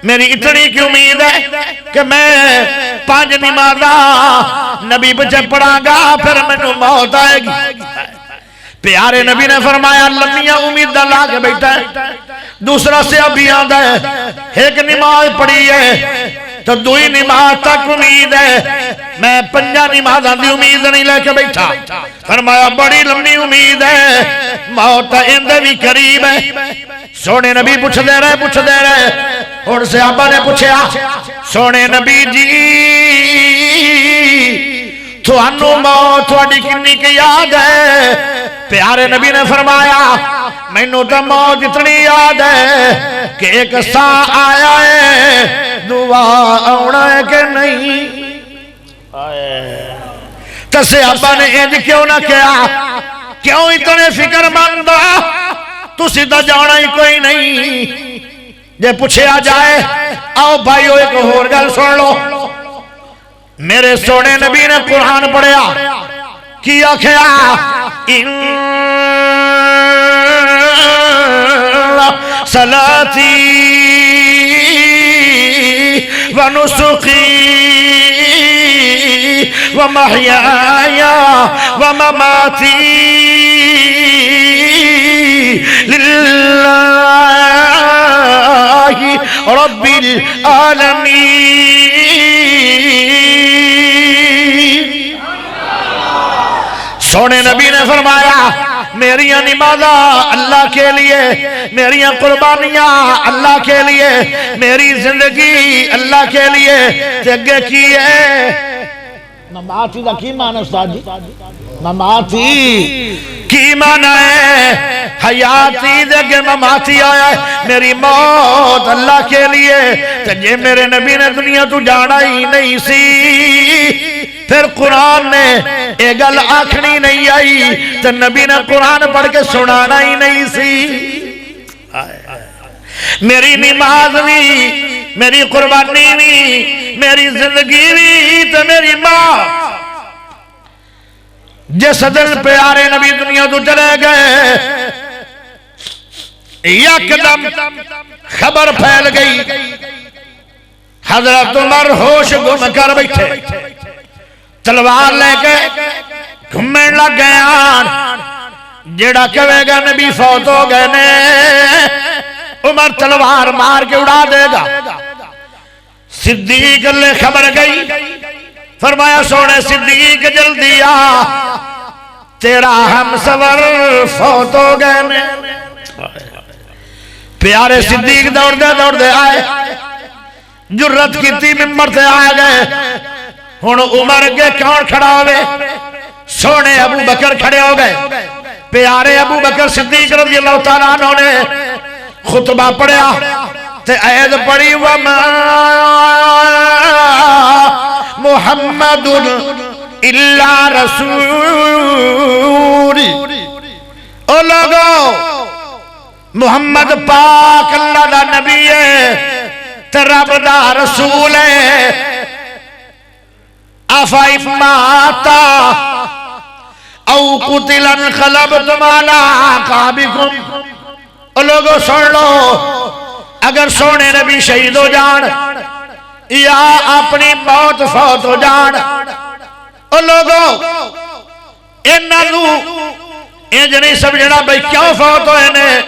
میری اتنی کی امید ہے کہ میں 5 نمازاں نبی بچے پڑھا گا پھر میں نے موت آئے گی۔ پیارے نبی نے فرمایا لمبیاں امید لا کے بیٹھا ہے، دوسرا سے ابھی آدھا ہے ایک نماز پڑھی ہے تو 2 نماز تک امید ہے، میں 5 نمازاں دی امید نہیں لے کے بیٹھا۔ فرمایا بڑی لمبی امید ہے، موت اندے بھی قریب ہے۔ سونے نبی پوچھ دے رہے اور صحابہ نے پوچھا سونے نبی جی تو انو موت تھوڑی کنی کی یاد ہے؟ پیارے نبی نے فرمایا مینوں تو موت اتنی یاد ہے کہ ایک سا آیا ہے دعا آنا ہے کہ نہیں۔ تو صحابہ نے انج کیوں نہ کیا، کیوں اتنے فکر مند تو سیدھا جانا ہی کوئی نہیں؟ جے پوچھا جائے آؤ بھائیو ایک اور گل سن لو، میرے سونے نبی نے قرآن پڑھیا کیا کیا صلاتی ونسخی ومحیایا ومماتی للہ رب العالمین۔ سونے نبی نے فرمایا میری نمازاں اللہ کے لیے، میری قربانیاں اللہ کے لیے، میری زندگی اللہ کے لیے۔ جگہ کی ہے مماتی دا کی معنی استاد جی؟ مماتی کی معنی ہے حیاتی دے مماتی آیا ہے، میری موت اللہ کے لیے۔ جے میرے نبی نے دنیا تو جانا ہی نہیں سی پھر قرآن نے یہ گل آکھنی نہیں آئی تو نبی نے قرآن پڑھ کے سنانا ہی نہیں سی میری نماز بھی میری قربانی بھی میری زندگی بھی تو میری ماں جس دن پیارے نبی دنیا تو چلے گئے یکدم خبر پھیل گئی حضرت عمر ہوش گم کر بیٹھے تلوار لے کے گھومن لگ گیا جیڑا کہے گا نبی فوت ہو گئے نے عمر تلوار مار کے اڑا دے گا صدیق لے خبر گئی فرمایا سونے صدیق جلدی آ تیرا ہم سور فوت ہو گئے نے پیارے صدیق دوڑ دے آئے جرت کی تھی ممبر سے آئے گئے ہن عمر کے کون کھڑا ہوئے سونے ابو بکر کھڑے ہو گئے پیارے ابو بکر صدیق رضی اللہ تعالیٰ عنہ نے خطبہ پڑھیا تے عید پڑھی وَمَا محمد الا رسول او لوگو محمد پاک اللہ دا نبی ہے تے رب دا رسول ہے افا ماتا او قتل انقلبتم علی اعقابکم او لوگو سن لو اگر سونے نبی شہید ہو جان یا اپنی موت فوت ہو جان او لوگو انہوں انج نہیں سمجھنا بھئی کیوں فوت ہوئے نے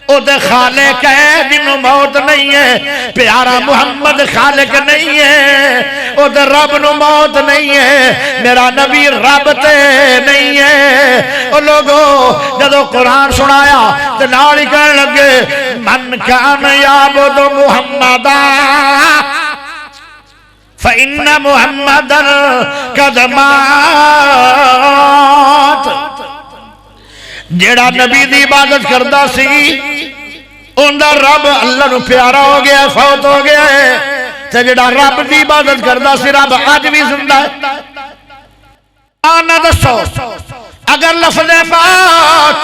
او دے خالق ہے جنہوں موت نہیں ہے پیارا محمد خالق نہیں ہے او دے رب نو موت نہیں ہے میرا نبی رب تے نہیں ہے او لوگو جدو قرآن سنایا تے نالی کہنے لگے من کان یعبد محمدا فَإِنَّ مُحَمَّدًا قَدْ مَاتَ جیڑا نبی دی عبادت کردہ سی اندر رب اللہ نو پیارا ہو گیا فوت ہو گیا ہے تے جیڑا رب دی عبادت کردہ سی رب آج بھی زندہ ہے آنا دسو اگر لفظ بات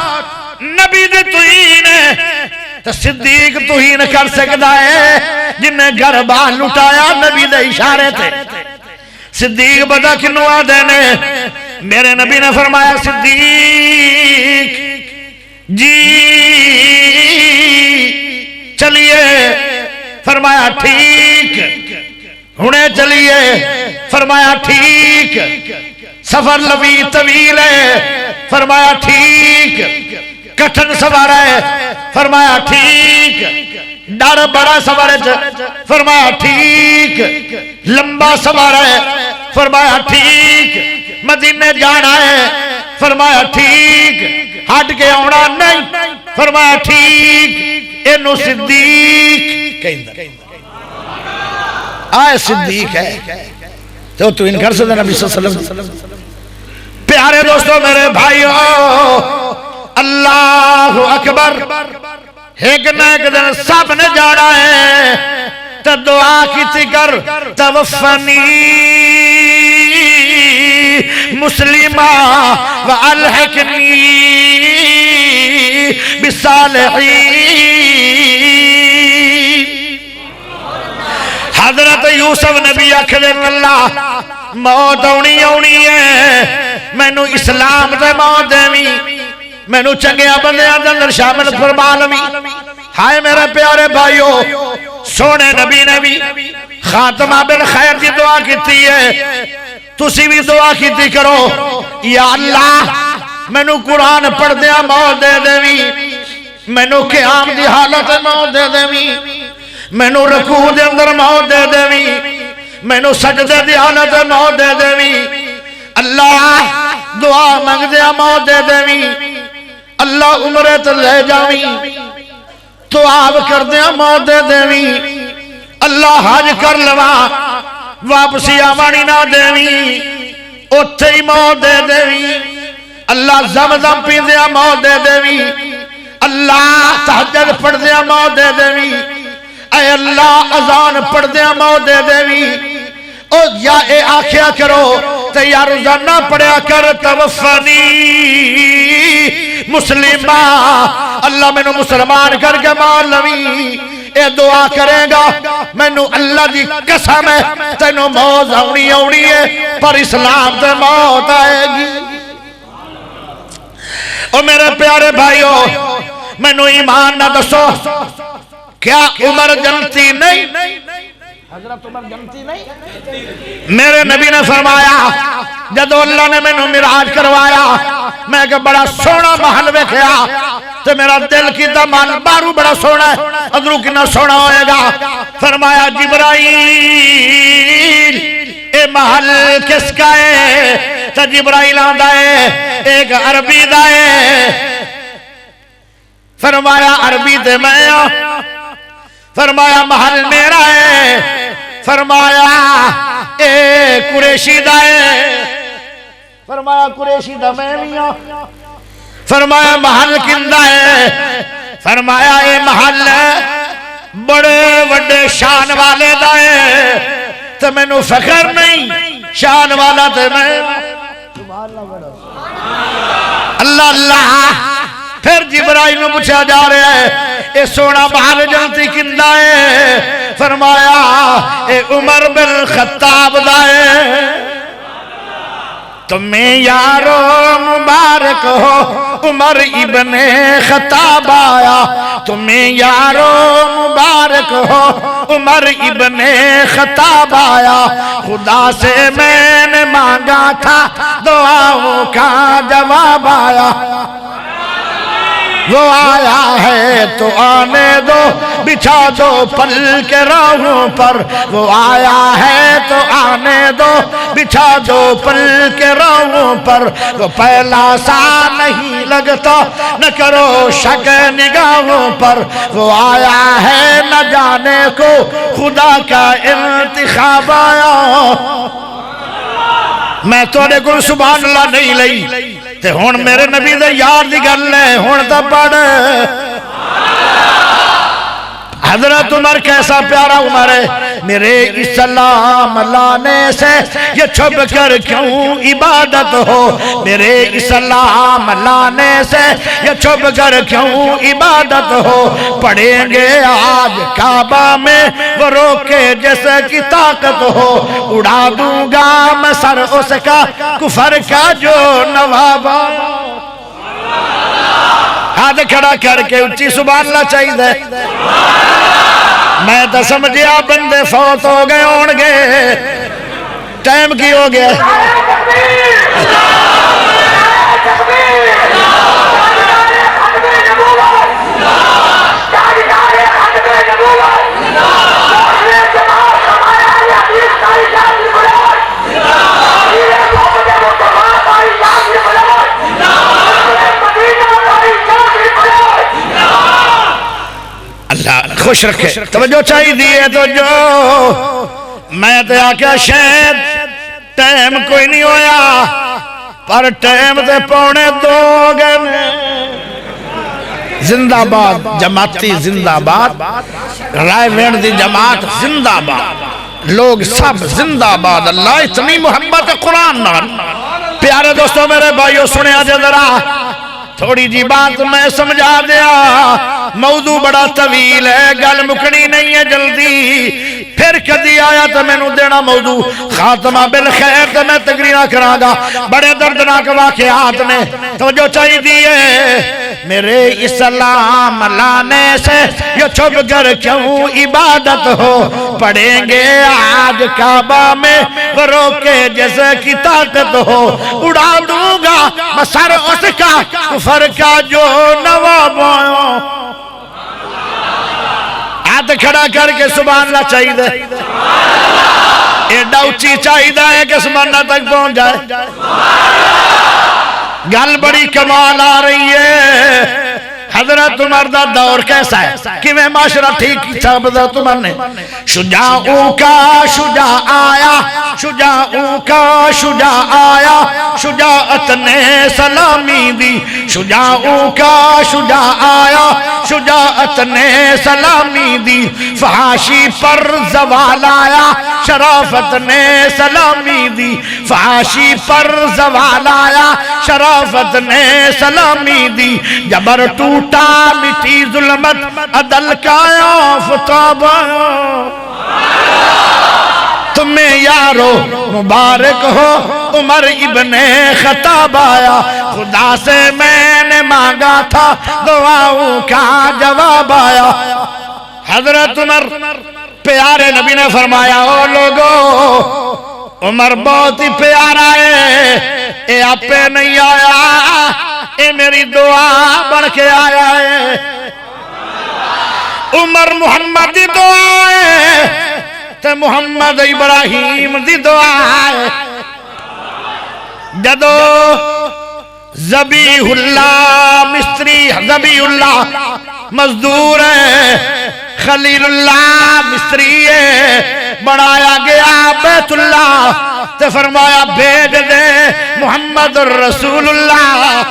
نبی دی توہین ہے تو صدیق توہین کر سکتا ہے جنہیں گھر باہر لٹایا نبی دے اشارے تھے صدیق بدا کنو آدھے نے میرے نبی نے فرمایا صدیق جی چلیے فرمایا ٹھیک ہونے چلیے فرمایا ٹھیک سفر لبی طویل ہے فرمایا ٹھیک کٹھن سوار ہے فرمایا ٹھیک ڈر بڑا سوار ہے فرمایا ٹھیک لمبا سوار ہے فرمایا ٹھیک مدینے جانا ہے فرمایا ٹھیک ہٹ کے آنا نہیں فرمایا ٹھیک اینو صدیق کہندہ آئے صدیق ہے تو انکار سے نبی صلی اللہ علیہ وسلم پیارے دوستو میرے بھائیو اللہ اکبر ایک نہ ایک دن سب نے جانا ہے تو دعا کی تکر توفنی مسلمہ والحقنی بالصالحین حضرت یوسف نبی اکھدن اللہ موت ہونی ہے مینو اسلام دے موت دیوی مینو چنگیا بندیاں دے اندر شامل فرما لوی ہائے میرے پیارے بھائیو سونے نبی نے بھی خاتمہ بالخیر کی دعا کیتی ہے تسی بھی دعا کیتی کرو یا اللہ مینو قرآن پڑھ دیا موت دے دیوی مینو قیام دی حالت موت دے دیوی مینو رکوع دے اندر موت دے دیوی مینو سجدے دی حالت موت دے دیوی اللہ دعا مانگ دیا موت دے دیوی اللہ عمرے تے لے جاوی تو آپ کر دیا موت دے دیوی اللہ حج کر لوا واپسی آوانی نہ دیوی اتھے ہی موت دے دیوی اللہ زمزم پی دیا موت دے دیوی اللہ تہجد پڑھ دیا موت دے دیوی اے اللہ اذان پڑھ دیا موت دے دیوی او یا اے آکھیا کرو تے یا روزانہ پڑھیا کر توفنی مسلمہ، اللہ میں نو مسلمان کر کے مار لوی۔ اے دعا کرے گا مینو اللہ دی قسم ہے تینو موت آنی ہے پر اسلام تے موت آئے گی۔ او میرے پیارے بھائیو مینو ایمان نہ دسو کیا عمر جنتی نہیں؟ حضرت عمر جنتی نہیں؟ میرے نبی نے فرمایا جدو اللہ نے مینو معراج کروایا میں کہ بڑا سونا محل ویکھیا تو میرا دل کی دمان بارو بڑا سونا ہے ادھروں کنا سونا ہوئے گا۔ فرمایا جبرائیل اے محل کس کا ہے؟ تو جبرائیل آندہ ہے ایک عربی دا ہے۔ فرمایا عربی دے میں فرمایا محل میرا ہے۔ فرمایا اے قریشی دا ہے۔ فرمایا قریشی دا میں میاں۔ فرمایا محل کندہ ہے؟ فرمایا اے محل بڑے وڈے شان والے دا ہے تو میں نو فخر نہیں شان والا تے میں اللہ اللہ۔ پھر جبرائیل نے پوچھا جا رہا ہے اے سونا محل جنتی کندہ ہے؟ فرمایا اے عمر بن خطاب دا ہے۔ تمہیں یارو مبارک ہو عمر ابن خطاب آیا، تمہیں یارو مبارک ہو عمر ابن خطاب آیا، خدا سے میں نے مانگا تھا دعاؤں کا جواب آیا، وہ آیا ہے تو آنے دو بچھا دو پل کے راہوں پر، وہ آیا ہے تو آنے دو بچھا دو پل کے راہوں پر، وہ پہلا سا نہیں لگتا نہ کرو شک نگاہوں پر، وہ آیا ہے نہ جانے کو خدا کا انتخاب آیا۔ میں توڑے کو سبحان اللہ نہیں لئی تے ہون میرے نبی دے یار دی گل ہے ہون تا پڑھ۔ حضرت عمر کیسا پیارا عمر ہے، میرے اسلام لانے سے یہ چھپ کر کیوں عبادت ہو، میرے اسلام لانے سے یہ چھپ کر کیوں عبادت ہو، پڑھیں گے آج کعبہ میں وہ روکے جیسے کی طاقت ہو، اڑا دوں گا میں سر اس کا کفر کا جو نواب۔ ہاتھ کھڑا کر کے اچھی سبحان اللہ چاہیے دے۔ میں تو سمجھیا بندے فوت ہو گئے ہونگے، ٹائم کی ہو گیا۔ اللہ خوش رکھے، توجہ چاہی دیئے تو جو میں تے آکیا شاید ٹائم کوئی نہیں ہویا پر ٹائم تے پونے دو گنے۔ زندہ باد جماعتی زندہ باد، رائے وینڈ دی جماعت زندہ باد، لوگ سب زندہ باد۔ اللہ اتنی محبت قرآن نال۔ پیارے دوستوں میرے بھائیوں سنے آجے ذرا تھوڑی جی بات میں سمجھا دیا، موضوع بڑا طویل ہے گل مکنی نہیں ہے جلدی، پھر کدی آیا تو میں نو دینا موضوع خاتمہ بالخیر تو میں تقریر کراں گا۔ بڑے دردناک واقعات نے توجہ چاہیے دیئے، میرے اسلام لانے سے یہ چھپ کر کیوں عبادت ہو، پڑھیں گے آج کعبہ میں وہ روکے جیسے کی طاقت ہو، اڑا دوں گا میں سر اس کا کفر کا جو نواب آیا۔ ہاتھ کھڑا کر کے سبحان اللہ چاہیے دے، ایڈا اچھی چاہیے ہے کہ سبحان اللہ تک پہنچ جائے۔ گل بڑی کمال آ رہی ہے۔ حضرت عمر دا دور کیسا ہے کہ میں معاشرہ ٹھیک تھا حضرت عمر نے؟ شجاعوں کا شجاع آیا، شجاعوں کا شجاع آیا، شجاعت نے سلامی دی، شجاعوں کا شجاع آیا، شجاعت نے سلامی دی، فحاشی پر زوال آیا شرافت نے سلامی دی، فحاشی پر زوال آیا شرافت نے سلامی دی، جبر ٹوٹا مٹی ظلمت عدل کا آفتاب تمہیں یارو مبارک ہو عمر ابن خطاب آیا، خدا سے میں نے مانگا تھا دعاؤں کا جواب آیا۔ حضرت عمر پیارے نبی نے فرمایا او لوگو عمر بہت ہی پیارا ہے، اے آپ پہ نہیں آیا، اے میری دعا بڑھ کے آیا ہے۔ عمر محمد دی دعا ہے تے محمد ابراہیم دی دعا ہے۔ جدو ذبیح اللہ مصری، ذبیح اللہ مزدور ہے، خلیل اللہ مصری ہے، بڑھایا گیا بیت اللہ تے فرمایا بھیج دے محمد الرسول اللہ۔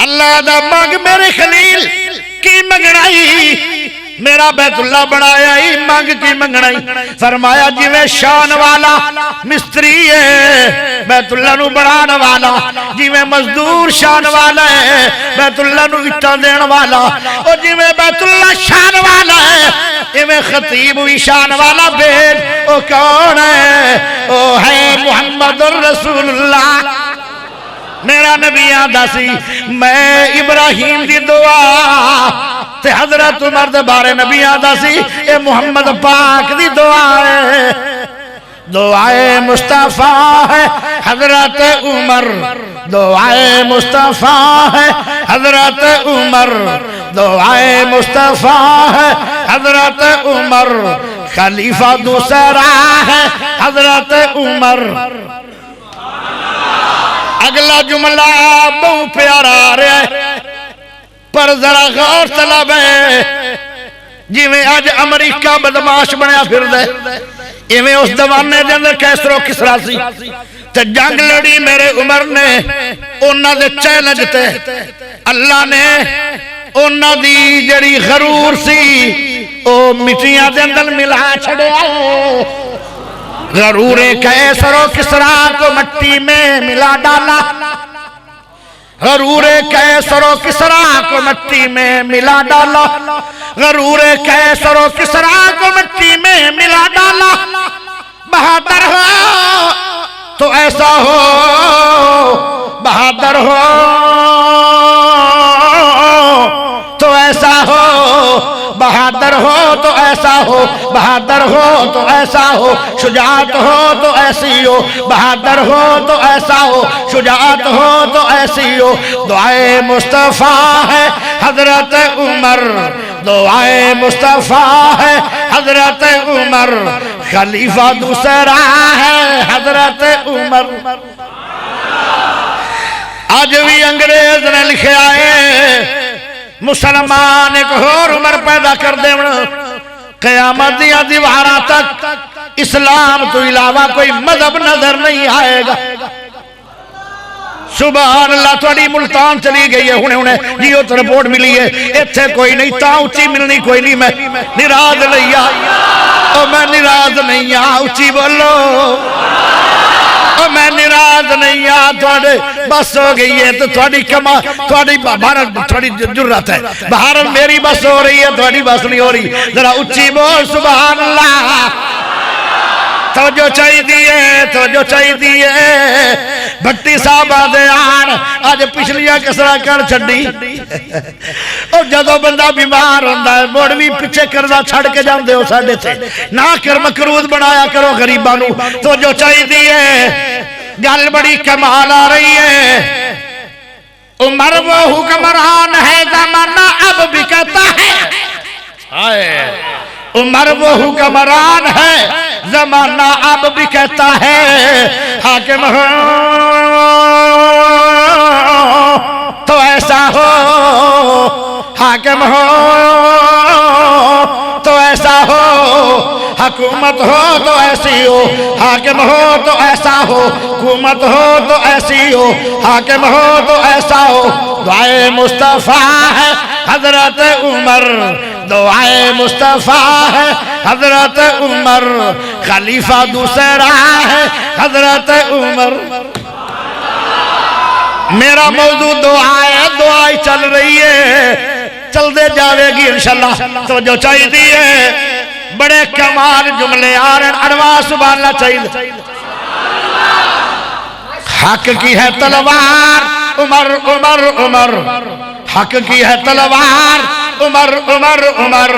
اللہ دا مانگ میرے خلیل کی منگنائی، میرا بیت اللہ بنایا ہی مانگ کی منگنائی۔ فرمایا جی میں شان والا مستری ہے بیت اللہ نو بنانا والا، جی میں مزدور شان والا ہے بیت اللہ نو اٹھا دین والا، اور جی میں بیت اللہ شان والا ہے یہ میں خطیب بھی شان والا بیٹ، او کون ہے؟ او ہے محمد الرسول اللہ۔ میرا نبی آدھا سی میں ابراہیم دی دعا تے حضرت عمر دے بارے نبی آدھا سی اے محمد پاک دی دعا ہے، دعائے مصطفیٰ ہے حضرت عمر، دعائے مصطفیٰ ہے حضرت عمر، دعائے مصطفیٰ ہے حضرت عمر، خلیفہ دوسرا ہے حضرت عمر۔ اگلا جملہ بہت پیارا آ رہا ہے پر ذرا غور طلب ہے، جی میں آج امریکہ بدماش بنیا پھر دے، یہ میں اس زمانے دے اندر کیسر و کسرا سی تے جنگ لڑی میرے عمر نے، انہاں دے چیلنج تے اللہ نے انہاں دی جڑی غرور سی او مٹیاں دے اندر ملا چھڑے آئے، غرور کیسر و کسرا کو مٹی میں ملا ڈالا، غرور کیسر و کسرا کو مٹی میں ملا ڈالا، غرور کیسر و کسرا کو مٹی میں ملا ڈالا، بہادر ہو تو ایسا ہو، بہادر ہو تو ایسا ہو، بہادر ہو تو ایسا ہو، بہادر ہو تو ایسا ہو، شجاعت ہو تو ایسی ہو، بہادر ہو تو ایسا ہو، شجاعت ہو تو ایسی ہو، دعائے مصطفیٰ ہے حضرت عمر، دعائے مصطفیٰ ہے حضرت عمر، خلیفہ دوسرا ہے حضرت عمر۔ آج بھی انگریز نے لکھے آئے مسلمان ایک اور عمر پیدا کر دے، قیامت دیا دیوارہ تک اسلام تو علاوہ کوئی مذہب نظر نہیں آئے گا۔ سبحان اللہ، تھوڑی ملتان چلی گئی ہے ہونے جیو تو رپورٹ ملی ہے اتھے کوئی نہیں، تا اچھی ملنی کوئی نہیں، میں نراض نہیں آ، میں نراض نہیں آ، اچھی بولو، میں نراض نہیں آ، تھوڑے بس ہو گئی ہے تو تھوڑی کما، تھوڑی بھارت تھوڑی جرات ہے، بھارت میری بس ہو رہی ہے تھوڑی بس نہیں ہو رہی، ذرا اچھی بول سبحان اللہ۔ توجہ چاہی دیئے، توجہ چاہی دیئے، بھٹی صاحب آدھے آن آج پچھلیاں کسرا کر چھڑی، اور جدو بندہ بیمار ہوندہ ہے موڑوی پچھے کردہ چھڑ کے جاندے ہو ساڑھے تھے، نہ کر مکروض بنایا کرو غریبانو۔ توجہ چاہی دیئے، گل بڑی کمال آ رہی ہے، عمر وہ حکمران ہے زمانہ اب بھی کہتا ہے، عمر وہ حکمران ہے زمانہ اب بھی کہتا ہے، حاکم ہو تو ایسا ہو، حاکم ہو تو ایسا ہو، حکومت ہو تو ایسی ہو، حاکم ہو تو ایسا ہو، حکومت ہو تو ایسی ہو، حاکم ہو تو ایسا ہو۔ دعائے مصطفیٰ ہے حضرت عمر، دعائے مصطفیٰ ہے حضرت عمر، خلیفہ دوسرا ہے حضرت عمر۔ میرا موضوع دعائے، دعائیں چل رہی ہے، چل دے جاوے گی انشاءاللہ۔ تو جو چاہیے دیئے بڑے کمال جملے آ رہے ہیں، اڑوا سبحانہ چاہیے۔ حق کی ہے تلوار عمر عمر عمر، حق کی ہے تلوار عمر عمر عمر،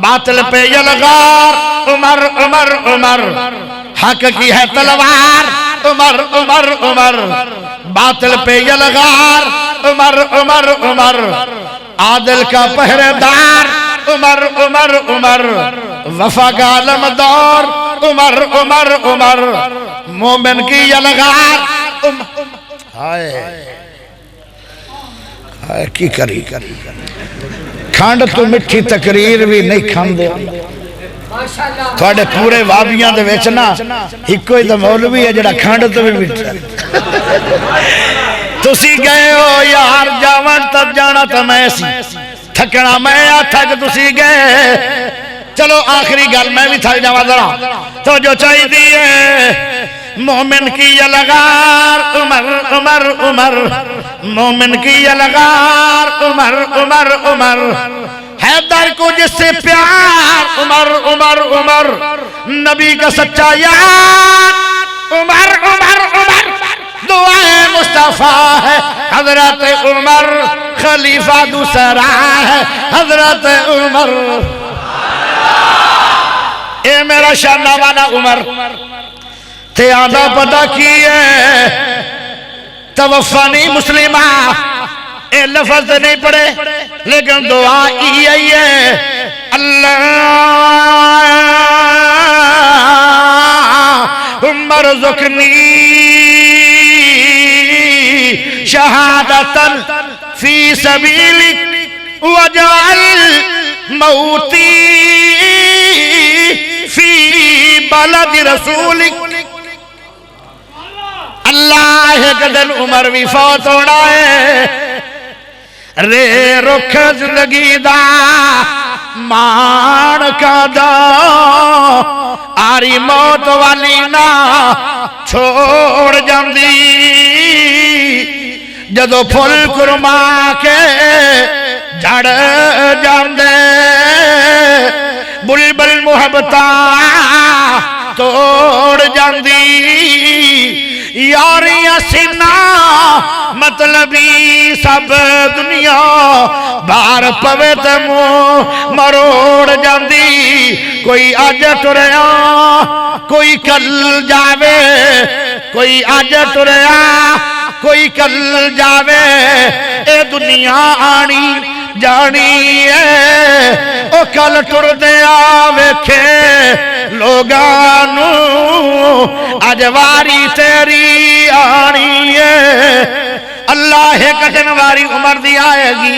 باطل پہ یلغار عمر عمر عمر، حق کی ہے تلوار عمر عمر عمر، باطل پہ یلغار عمر عمر عمر، عادل کا پہرےدار عمر عمر عمر، وفا کا علمدار عمر عمر عمر، مومن کی یلغار ہائے ہائے کی کری کھانڈ تو مٹھی تقریر بھی نہیں کھان دے۔ تھوڑے پورے وابیاں دے ویچنا ایک کوئی دا مولوی ہے جڑا کھانڈ تو بھی مٹھا۔ تسی گئے ہو یار جاوان تب جانا تا میں سی، تھکنا میں تھک تسی گئے۔ چلو آخری گل میں بھی تھک جاوا ذرا، تو جو چاہیے دیئے مومن کی یلغار عمر عمر عمر، مومن کی یلغار عمر عمر عمر، حیدر کو جس سے پیار عمر عمر عمر، نبی کا سچا یار عمر عمر عمر، دعائے مصطفیٰ ہے حضرت عمر، خلیفہ دوسرا ہے حضرت عمر۔ اے میرا شانہ وانا عمر تے آدھا پتہ کیے توفانی مسلمہ، اے لفظ نہیں پڑے لیکن دعا ہی ہے اللہم ارزقنی شہادتا فی سبیلک وجعل موتی فی بلد رسولک۔ اللہ ایک دن عمر بھی فوت ہونا ہے، رے رکھ زندگی دا مان کا دا، آری موت والی نہ چھوڑ جاندی، جدو پھل کرما کے جڑ جاندے، بلبل محبتاں توڑ جاندی، یاریاں سینہ مطلبی سب دنیا بار پوے تے منہ مروڑ جاندی، کوئی آج ٹریا کوئی کل جاوے، کوئی آج ٹریا کوئی کل جاوے، اے دنیا آنی جانی ہے، او کل ٹر دیا ویکھے لوگانو، آج واری تیری آنی ہے۔ اللہ ایک دن واری عمر دی آئے گی،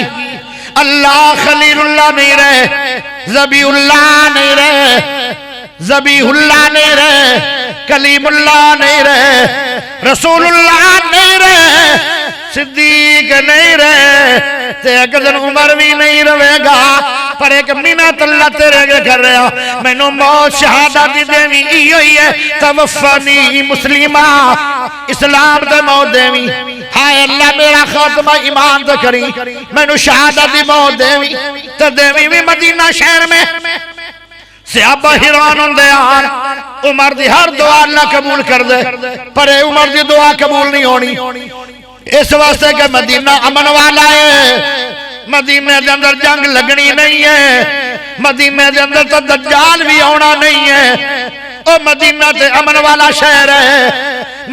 اللہ خلیل اللہ نہیں رہے، ذبی اللہ نہیں رہے، ذبیح اللہ نہیں رہے، کلیم اللہ نہیں رہے، رسول اللہ نہیں رہے، صدیق نہیں رہے، تے ایک دن عمر بھی نہیں رہے گا، پر ایک منت اللہ تیرے کر رہا، میں نو موت شہادت دی دیوی ہوئی ہے، توفانی مسلمہ، اسلام دے موت دیوی، ہائے اللہ میرا خاتمہ ایمان دے کری، میں نو شہادت دی موت دیوی، تے دیوی بھی مدینہ شہر میں، صحابہ حیران ہوندے آن، عمر دی ہر دعا اللہ قبول کر دے، پر عمر دی دعا قبول نہیں ہونی، اس واسطے کہ مدینہ امن والا ہے، مدینہ دے اندر جنگ لگنی نہیں ہے، مدینہ دے اندر تو دجال بھی ہونا نہیں ہے، او مدینہ تے امن والا شہر ہے،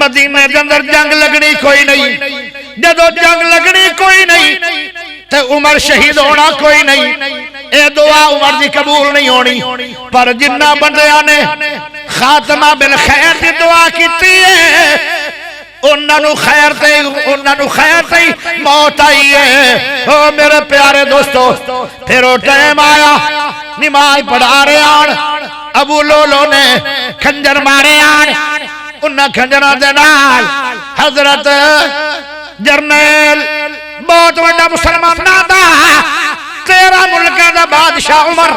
مدینہ دے اندر جنگ لگنی کوئی نہیں، جدو جنگ لگنی کوئی نہیں تے عمر شہید ہونا کوئی نہیں، اے دعا عمر دی قبول نہیں ہونی، پر جنہ بندیاں نے خاتمہ بالخیر دی دعا کیتی ہے، انہوں خیر تے موت آئی ہے۔ او میرے پیارے دوستو، پھر وہ ٹائم آیا، نماز پڑھا رہے آن، ابو لولو نے کھنجر مارے آن انہاں کھنجرہ دے نال حضرت جرنیل بہت وڈا مسلمان نادا 13 ملکہ دا بادشاہ عمر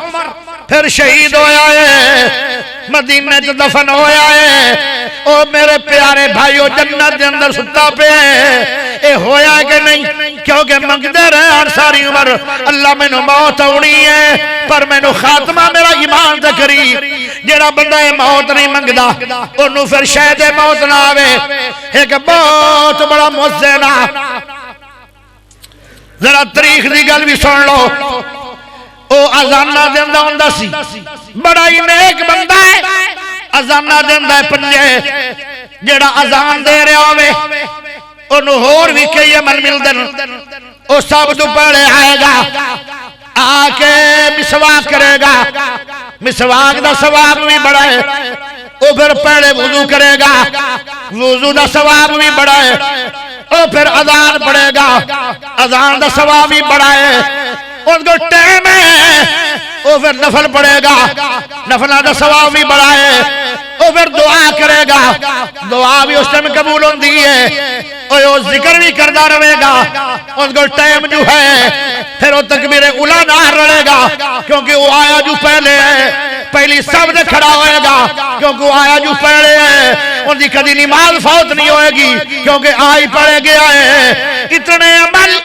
پھر شہید ہویا ہے مدینہ جو دفن ہویا ہے او میرے پیارے بھائیو جنت دے اندر ستا پہ اے ہویا ہے کہ نہیں کیونکہ منگدے رہے ہیں ساری عمر اللہ میں نو موت اڑی ہے پر میں نو خاتمہ میرا ایمان دے قریب جیڑا بندہ موت نہیں منگدا انہوں پھر شہد موت نہ آوے ایک بہت بڑا موزینہ ذرا تاریخ دی گل بھی سن لو او ازانہ دیندہ ہوندہ سی بڑا ہی نیک بندہ ہے ازانہ دیندہ ہے پنجے جیڑا ازان دے رہے ہوئے انہوں ہور بھی کئی عمل مل دن او سب تو پڑے آئے گا آکے مسواک کرے گا مسواک دا ثواب بھی بڑا ہے او پھر پہلے وضو کرے گا وضو دا ثواب بھی بڑا ہے او پھر اذان پڑے گا اذان دا ثواب بھی بڑا ہے اس کو ٹائم ہے او پھر نفل پڑے گا نفلہ دا ثواب بھی بڑا ہے او پھر دعا کرے گا دعا بھی اس ٹائم قبول ہوندی ہے او ذکر بھی کردہ رہے گا اس کو ٹائم جو ہے پھر وہ تکبیر اولا نہ رہے گا کیونکہ وہ آیا جو پہلے ہے پہلی سب نے کھڑا ہوئے گا کیونکہ وہ آیا جو پہلے ہے ان دی کدی نماز فوت نہیں ہوئے گی کیونکہ آئی پڑھے گیا ہے اتنے عمل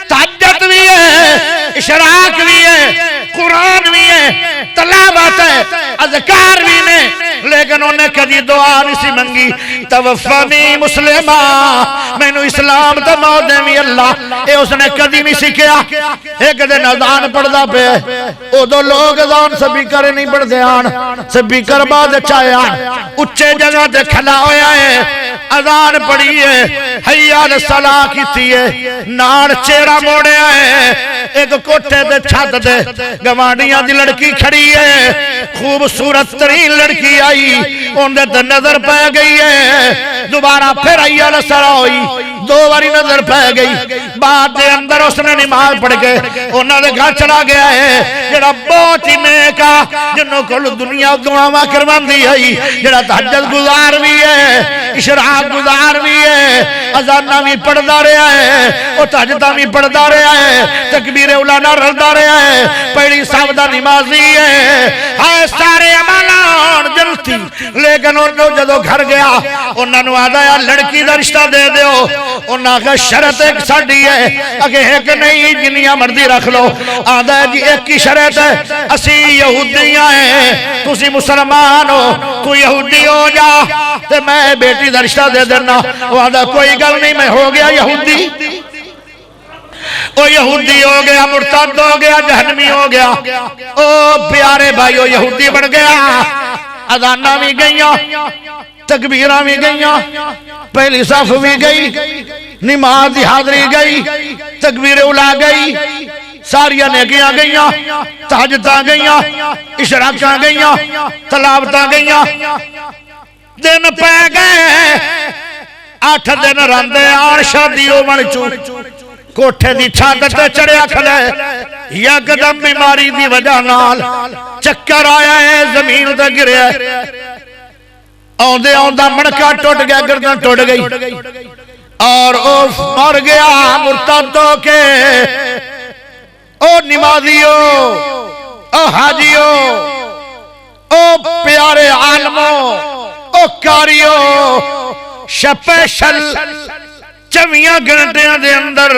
تہجد بھی ہے اشراق بھی ہے قرآن بھی ہے تلاوت ہے اذکار بھی نے لیکن انہیں کدی دعا نہیں سی منگی توفانی مسلمہ میں نو اسلام تا موت دیوی اللہ اے اس نے کدی نہیں سکھیا ایک دن اذان پڑھ دا پہ او دو لوگ اذان سبھی کرے نہیں پڑھ دے آن سبھی کر بعد چاہے آن اچھے جگہ دے کھلا ہویا ہے اذان پڑھی ہے حیال الصلاح کی تھی ہے نار چیرہ موڑے آئے ایک کوٹھے دے چھت دے گوانڈیاں دی لڑکی کھڑی ہے خوبصورت ترین لڑکی آئی ان دے نظر پہ گئی ہے دوبارہ پھر حیال الصلاح ہوئی دو باری نظر پہ گئی بعد دے اندر اس نے نماز پڑھ کے انہوں نے گھر چلا گیا ہے جڑا بہت ہی نیکا جنہوں کو دنیا دعاواں کروان دی ہے جڑا تہجد گزار بھی ہے اشراق گزار بھی ہے اذانہ بھی پڑھدا رہا ہے اور تہجدہ بھی پڑھدا رہا ہے تکبیر اولانا رلدا رہا ہے پہلی سابدہ نمازی ہے ہائے سارے عمالان جلتی لیکن انہوں جدو گھر گیا انہوں نے آدھایا لڑکی دا رشتہ دے دیو انہوں نے شرط ایک ساڑی ہے اگر ایک نہیں جنیاں مردی رکھ لو آدھا ہے جی ایک کی شرط ہے اسی یہودیاں ہیں تسی مسلمان ہو تو یہودی ہو جا تو میں بیٹی دا رشتہ دے دینا وہ آدھا کوئی گل نہیں میں ہو گیا یہودی او یہودی ہو گیا مرتد ہو گیا جہنمی ہو گیا او پیارے بھائیو یہودی بن گیا اذانہ بھی گئیاں تکبیرہ بھی گئیاں پہلی صف بھی گئی نماز دی حاضری گئی تکبیر اولا گئی ساریاں نیکیاں گئیاں تہجداں گئیاں اشراقاں گئیاں تلاوتاں گئیاں دن پہ گئے 8 دن رہندے آن شادیوں بن چو کوٹھے دی چھت تے چڑھیا کھڑے یکدم بیماری دی وجہ نال چکر آیا ہے زمین تے گریا آندے آندہ مڑکا ٹوٹ گیا گردن ٹوٹ گئی اور او مر گیا مرتدوں کے او نمازیوں او حاجیوں او پیارے عالموں او کاریوں شپیشل 24 گھنٹیاں دے اندر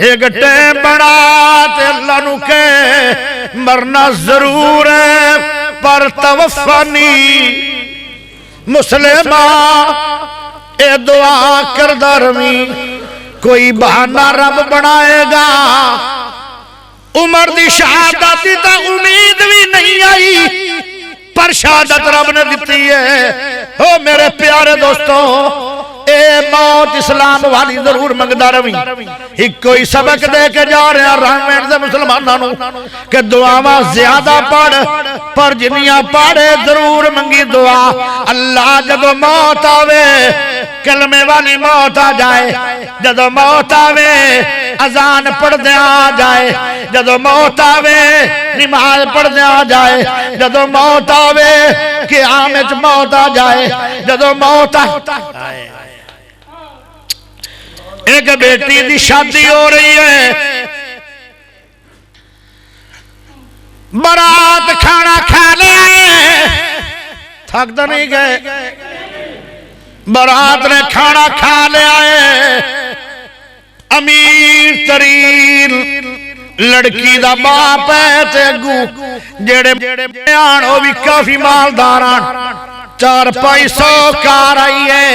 ایک ٹیم بڑا تے اللہ نو کہ مرنا ضرور ہے پر توفانی مسلمہ اے دعا کردہ رمی کوئی بہانہ رب بنائے گا عمر دی شہادت تا امید بھی نہیں آئی پر شہادت رب نے دیتی ہے ہو میرے پیارے دوستوں اے موت اسلام والی ضرور منگدہ روی ایک کوئی سبق دے کے جا رہے ہیں رحمین سے مسلمانانوں کہ دعاواں زیادہ پڑھ پر جنیاں پڑھے ضرور منگی دعا اللہ جب موت آوے کلمے والی موت آ جائے جدو موت آوے اذان پڑھ دے آ جائے جدو موت آوے نماز پڑھ دے آ جائے جدو موت آوے قیامت موت آ جائے جدو موت آئے ایک بیٹی دی شادی ہو رہی ہے برات کھانا کھا لے تھک تو نہیں گئے برات نے کھانا کھا لیا ہے امیر ترین لڑکی دا باپ ہے تے اگو جڑے بیان وہ بھی کافی مالدار 4-500 کار آئی ہے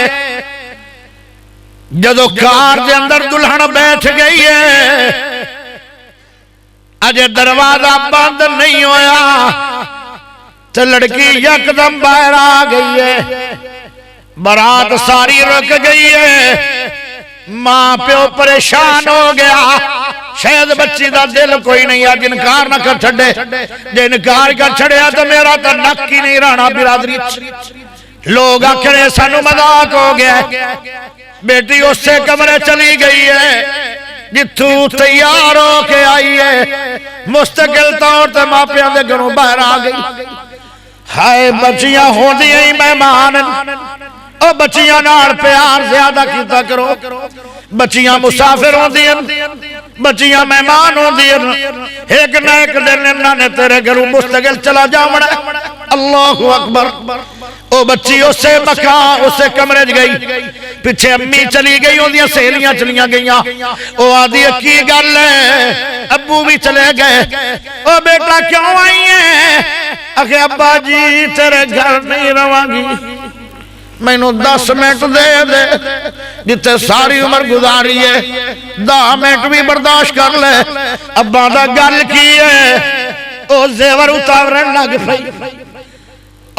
جدو کار دے اندر دلہن بیٹھ گئی ہے اجے دروازہ بند نہیں ہویا تو لڑکی یکدم باہر آ گئی ہے برات ساری رک گئی ہے ماں پیو پریشان ہو گیا شاید بچی دا دل کوئی نہیں ہے انکار نہ کر چھڑے جے انکار کر چھڑیا تو میرا تو نک ہی نہیں رہنا برادری لوگ آکھنے سانو مذاق ہو گیا بیٹی اس سے کمرے چلی گئی ہے جتھوں تیار ہو کے آئی ہے مستقل طور تے ماپیاں دے گھروں باہر آ گئی ہائے بچیاں ہو دی ہیں مہمان او بچیاں نال پیار زیادہ کیتا کرو بچیاں مسافر ہوں دی ہیں بچیاں مہمان ہوں دی ہیں ایک نہ ایک دن انہاں نے تیرے گھروں مستقل چلا جاونا اللہ اکبر او بچی اسے مکان اسے کمرے گئی پیچھے امی چلی گئی ہوں دیا سہیلیاں چلیاں گئیاں او آدھی کی گل ہے ابو بھی چلے گئے او بیٹا کیوں آئی ہیں اکھے ابا جی تیرے گھر نہیں رواں گی میں نو 10 منٹ دے دے جتے ساری عمر گزاری ہے 10 منٹ بھی برداشت کر لے ابا دا گل کی ہے او زیور اتارن لگ پئی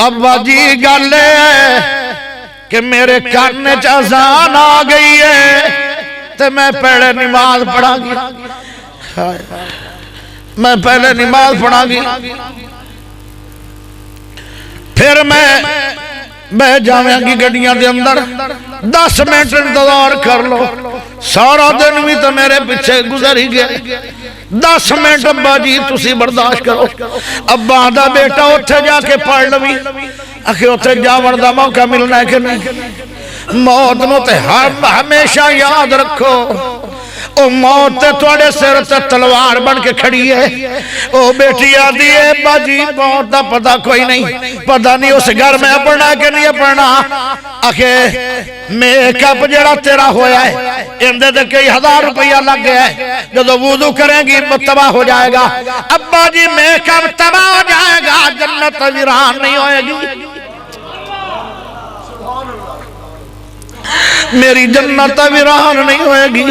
ابا جی گل ہے کہ میرے کان چ اذان آ گئی ہے تے میں پہلے نماز پڑھا گی میں پہلے نماز پڑھا گی پھر میں جاویں گی گڈیاں دے اندر 10 منٹ انتظار کر لو سارا دن بھی تو میرے پیچھے گزر ہی گئے 10 منٹ ابا جی تسی برداشت کرو ابا دا بیٹا اتھے جا کے پڑھ لوی اکھے اتھے جاون دا موقع ملنا ہے کہ نہیں موت نو تے ہمیشہ یاد رکھو او موت تے توڑے سر تے تلوار بن کے کھڑی ہے او بیٹی آدھی ہے باجی موت دا پتہ کوئی نہیں پتہ نہیں اس گھر میں پڑھنا کہ نہیں پڑھنا آکھے میک اپ جڑا تیرا ہویا ہے اندے دے کئی 1000 روپیہ لگ گیا ہے جدو وضو کریں گی تباہ ہو جائے گا ابا جی میک اپ تباہ ہو جائے گا جنت ویران نہیں ہوئے گی میری جنت ویران نہیں ہوئے گی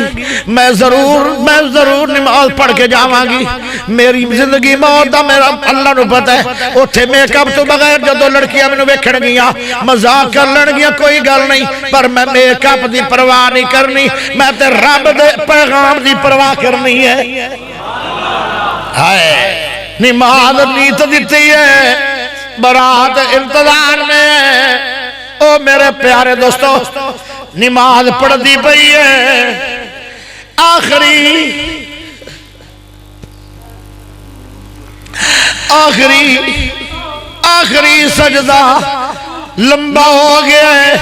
میں ضرور نماز پڑھ کے جاواں گی میری زندگی موت دا میرا اللہ نو پتہ ہے اتھے میک اپ تو بغیر جدو لڑکیاں میں ویکھن گیاں مذاق کر لڑ گیاں کوئی گل نہیں پر میں میک اپ دی پرواہ نہیں کرنی میں تے رب دے پیغام دی پرواہ کرنی ہے ہائے نماز نیت دیتی ہے برات انتظار میں او میرے پیارے دوستو نماز پڑھ دی پئی ہے آخری سجدہ لمبا ہو گیا ہے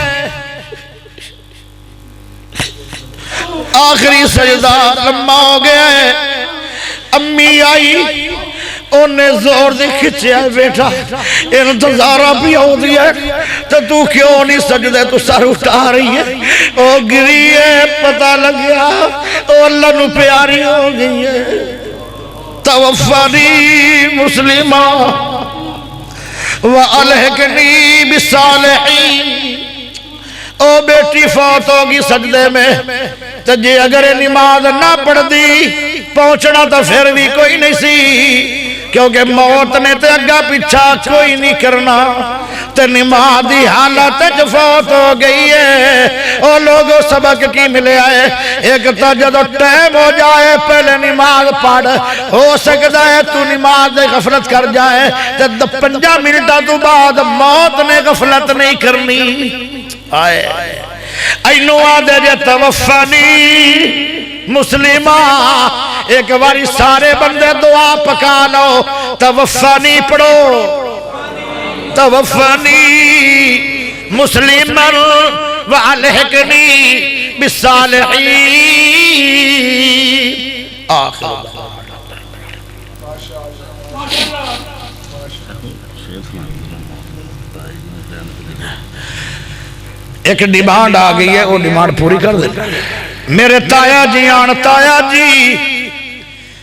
آخری سجدہ لمبا ہو گیا ہے امی آئی انہیں زور دے کھچے آئے بیٹا انتظارہ بھی ہو دیا تو کیوں نہیں سجدے تو سر اٹھا رہی ہے او گری ہے پتہ لگ گیا او اللہ نو پیاری ہو گئی ہے توفانی مسلمہ وَأَلْحِقْنِي بِالصَّالِحِينَ او بیٹی فوت ہوگی سجدے میں تو جے اگر نماز نہ پڑھ دی پہنچنا تو پھر بھی کوئی نہیں سی کیونکہ موت نے تے اگا پیچھا کوئی نہیں کرنا تے نماز دی حالت جو فوت ہو گئی ہے او لوگوں سبق کی ملے آئے ایک تا جدو ٹائم ہو جائے پہلے نماز پڑھ ہو سکتا ہے تو نماز دے غفلت کر جائے تے 5 منٹا تو بعد موت نے غفلت نہیں کرنی آئے اینو آدھے جے توفانی مسلمہ، ایک باری سارے بندے دعا پکا لو، توفانی پڑھو، توفانی مسلماً والحقنی بالصالحین آخر ایک ڈیمانڈ آ گئی ہے، وہ ڈیمانڈ پوری کر دے میرے تایا جی آن تایا جی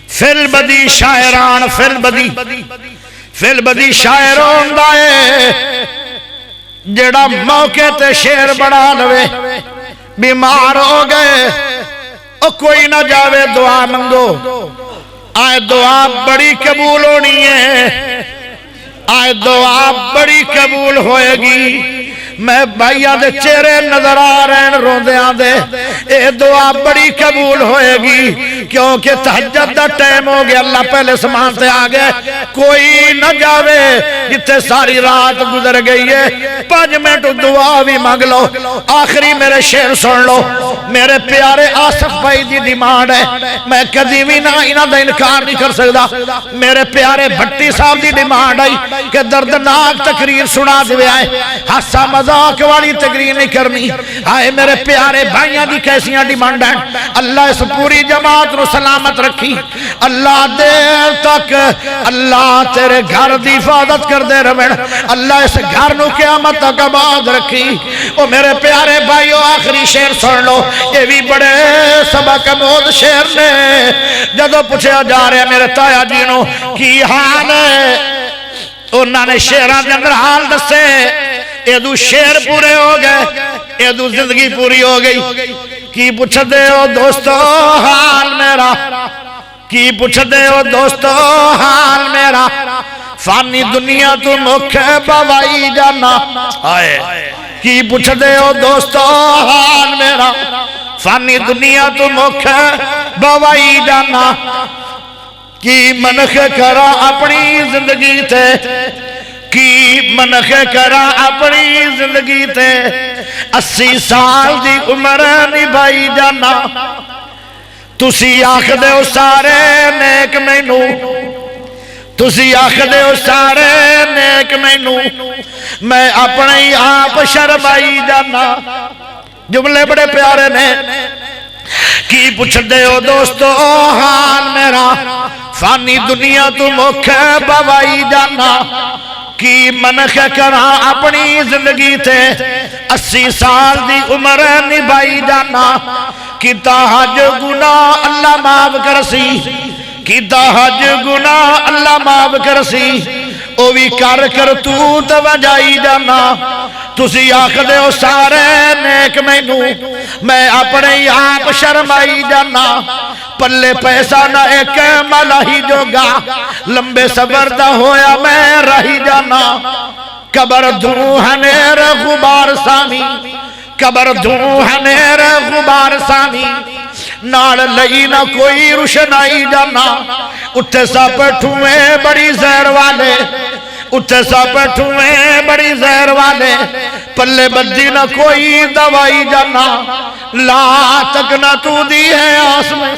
فل بدی شاعران فل بدی شاعران دائے جڑا موقع تے شیر بڑا لوے بیمار ہو گئے او کوئی نہ جاوے دعا منگو آئے دعا بڑی قبول ہونی ہے آئے دعا بڑی قبول ہوئے گی میں بھائیاں دے چہرے نظر آ رہے ہیں روندیاں دے اے دعا بڑی قبول ہوئے گی کیونکہ تہجد دا ٹائم ہو گیا اللہ پہلے سمان سے آگئے کوئی نہ جاوے جتے ساری رات گزر گئی ہے 5 منٹ دعا بھی مانگ لو آخری میرے شعر سن لو میرے پیارے آصف بھائی دی ڈیمانڈ ہے میں کدی بھی نہ انہاں دا انکار نہیں کر سکتا میرے پیارے بھٹی صاحب دی ڈیمانڈ ہے کہ دردناک تقریر سنا دے آئے ہسا مذاق والی تقریر نہیں کرنی آئے میرے پیارے بھائیاں دی کیسیاں ڈیمانڈ ہیں اللہ اس پوری جماعت رو سلامت رکھی اللہ دیر تک اللہ تیرے گھر دی حفاظت کر دے رمین اللہ اس گھر نو قیامت تک آباد رکھی او میرے پیارے بھائیو آخری شعر سن لو یہ بھی بڑے سبق مود شعر نے جدو پوچھا جا رہے ہیں میرے تایا جی نو کی حال ہے انہوں نے شعران دے اندر حال دسے ایدو شعر پورے ہو گئے ایدو زندگی پوری ہو گئی کی پوچھ دے ہو دوستو حال میرا کی پوچھ دے ہو دوستو حال میرا فانی دنیا تو مکھے بوائی جانا آئے کی پوچھ دے ہو دوستو حال میرا فانی دنیا تو مکھے بوائی جانا کی منخ کرا اپنی زندگی تے کی منخ کرا اپنی زندگی تے 80 سال دی عمر نبھائی جانا تسی آخ دے ہو سارے نیک مینو تسی آخ دے ہو سارے نیک مینو میں اپنے آپ شرمائی جانا جملے بڑے پیارے نے کی پوچھ دے ہو دوستو حال میرا فانی دنیا تو مکھے بوائی جانا کی منخ کرا اپنی زندگی تے 80 سال دی عمر نبھائی جانا کیتا حج گناہ اللہ معاف کرسی کیتا حج گناہ اللہ معاف کرسی او بھی کر تو وجائی جانا تسی آخ دے ہو سارے نیک مینو میں اپنے آپ شرمائی جانا پلے پیسہ نہ ایک ملاہی جو گا لمبے صبر دا ہویا میں رہی جانا قبر دھوں ہنیر غبار سامی قبر دھوں ہنیر غبار سامی نال لئی نہ کوئی روشنائی جانا اٹھے سا پیٹھویں بڑی زہر والے اٹھے سا پیٹھویں بڑی زہر والے پلے بدی نہ کوئی دوائی جانا لا تک نہ تو دی ہے آس میں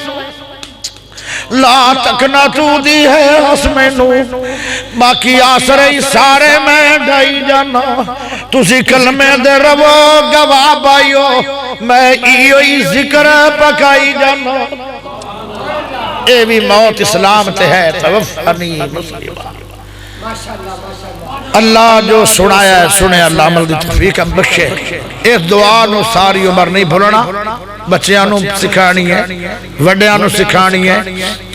لا تک نہ تو دی ہے آس میں نو باقی آسرے سارے میں ڈائی جانا تسی کلمے دے رو گواہ بائیو میں ایوئی ذکر پکائی جانا اے بھی موت اسلام تے ہے توفانی مسلمہ اللہ جو سنایا ہے سنے اللہ عمل دی توفیق ہم بخشے اس دعا نو ساری عمر نہیں بھولنا بچیاں نو سکھانی ہے وڈیاں نو سکھانی ہے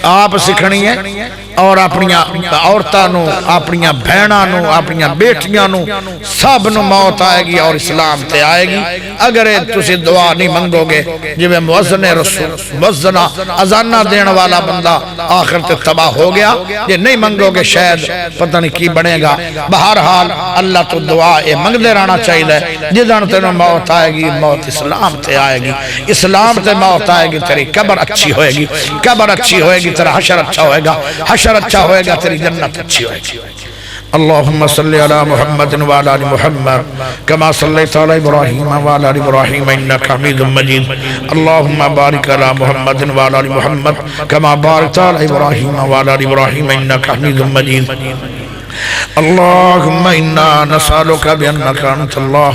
آپ سکھانی ہے اور اپنی عورتاں نو اپنی بہناں نو اپنی بیٹیاں نو سب نو موت آئے گی اور اسلام تے آئے گی اگر تسی دعا نہیں منگو گے جو مؤذن رسول مؤذنہ اذانہ دین والا بندہ آخر تے تباہ ہو گیا یہ نہیں منگو گے شاید پتہ نہیں کی بنے گا بہرحال اللہ تو دعا یہ منگ دے رہنا چاہیے جدن تینوں موت آئے گی موت اسلام تے آئے گی اسلام تے موت آئے گی تیری قبر اچھی ہوئے گی قبر اچھی ہوئے گی تیرا حشر اچھا ہوئے گا حشر اچھا ہوئے گا تیری جنت اچھی ہوئے گی اللهم صل على محمد وعلى ال محمد كما صليت على ابراهيم وعلى ال ابراهيم انك حميد مجيد اللهم بارك على محمد وعلى ال محمد كما باركت على ابراهيم وعلى ال ابراهيم انك حميد مجيد اللهم إنا نسألك بأنك أنت الله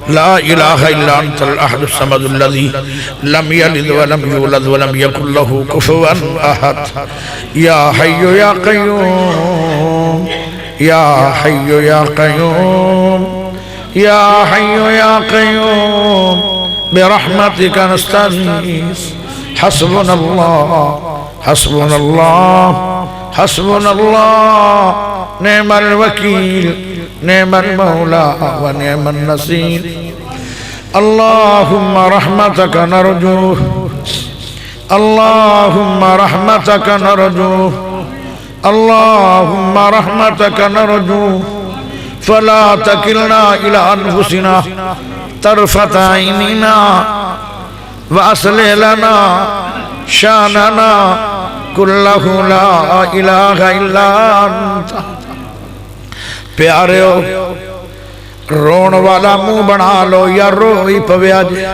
لا إله إلا أنت الأحد الصمد الذي لم يلد ولم يولد ولم يكن له كفوا أحد يا حي يا قيوم يا حي يا قيوم يا حي يا قيوم برحمتك نستغيث حسبنا الله حسبنا الله حسبنا الله نعم الوكيل نعم المولى ونعم النصير اللهم رحمتك نرجوه اللهم رحمتك نرجوه اللهم رحمتك نرجوه فلا تكلنا إلى أنفسنا طرفة عيننا وأصلح لنا شاننا كله لا إله إلا أنت پیارے ہو رون والا منہ بنا لو یا رو ہی پویا جے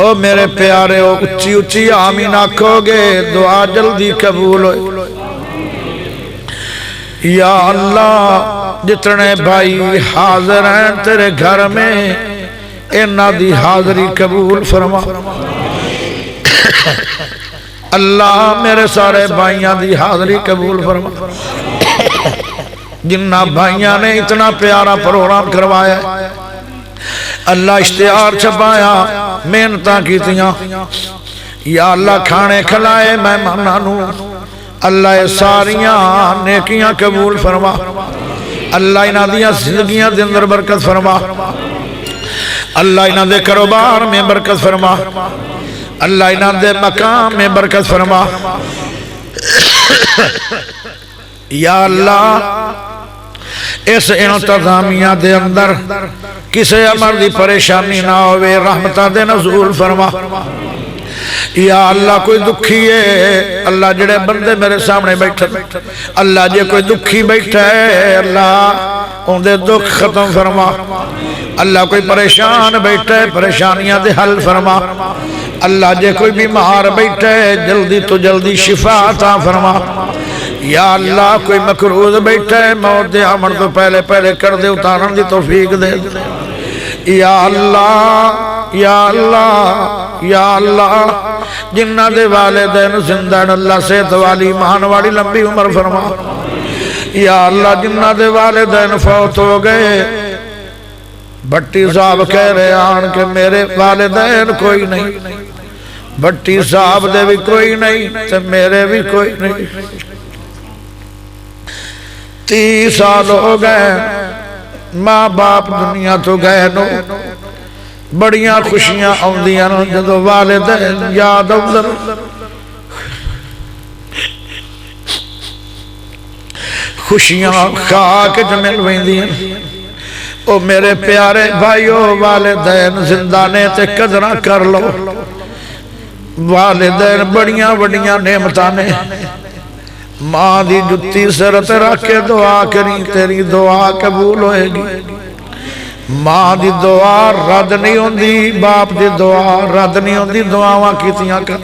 او میرے پیارے ہو اچھی اچھی آمین آکھو گے دعا جلدی قبول ہو یا اللہ جتنے بھائی حاضر ہیں تیرے گھر میں انہاں دی حاضری قبول فرما اللہ میرے سارے بھائیاں دی حاضری قبول فرما جنہ بھائیاں نے اتنا پیارا پروگرام کروایا اللہ اشتہار چھپایا محنتاں کیتیاں یا اللہ کھانے کھلائے مہمانوں اللہ ساریاں نیکیاں قبول فرما اللہ انہاں دیاں زندگیاں دے اندر برکت فرما اللہ انہاں دے کاروبار میں برکت فرما اللہ انہاں دے مقام میں برکت فرما یا اللہ اس انتظامیہ دے اندر کسے عمر دی پریشانی نہ ہوئے رحمتہ دے نزول فرما یا اللہ کوئی دکھی ہے اللہ جڑے بندے میرے سامنے بیٹھے اللہ جے کوئی دکھی بیٹھا ہے اللہ ان دے دکھ ختم فرما اللہ کوئی پریشان بیٹھا ہے پریشانیاں دے حل فرما اللہ جے کوئی بیمار بیٹھا ہے جلدی تو جلدی شفا عطا فرما یا اللہ کوئی مکروز بیٹھا ہے موت دے آمن تو پہلے پہلے کر دے اتارن دی توفیق دے یا اللہ یا اللہ یا اللہ جنہ دے والدین زندان اللہ صحت والی مان والی لمبی عمر فرما یا اللہ جنہ دے والدین فوت ہو گئے بھٹی صاحب کہہ رہے آن کہ میرے والدین کوئی نہیں بھٹی صاحب دے بھی کوئی نہیں تے میرے بھی کوئی نہیں 30 سال ہو گئے ماں باپ دنیا تو گئے نو بڑیاں خوشیاں آؤندیاں جدو والدین یاد آؤندن خوشیاں خاک جمل ویندیاں او میرے پیارے بھائیو والدین زندہ نے تے قدرہ کر لو والدین بڑیاں بڑیاں نعمتانے ماں دی جتی سرت رکھ کے دعا کریں تیری دعا قبول ہوئے گی ماں دی دعا رد نہیں ہوندی باپ دی دعا رد نہیں ہوندی دعاواں کیتیاں کر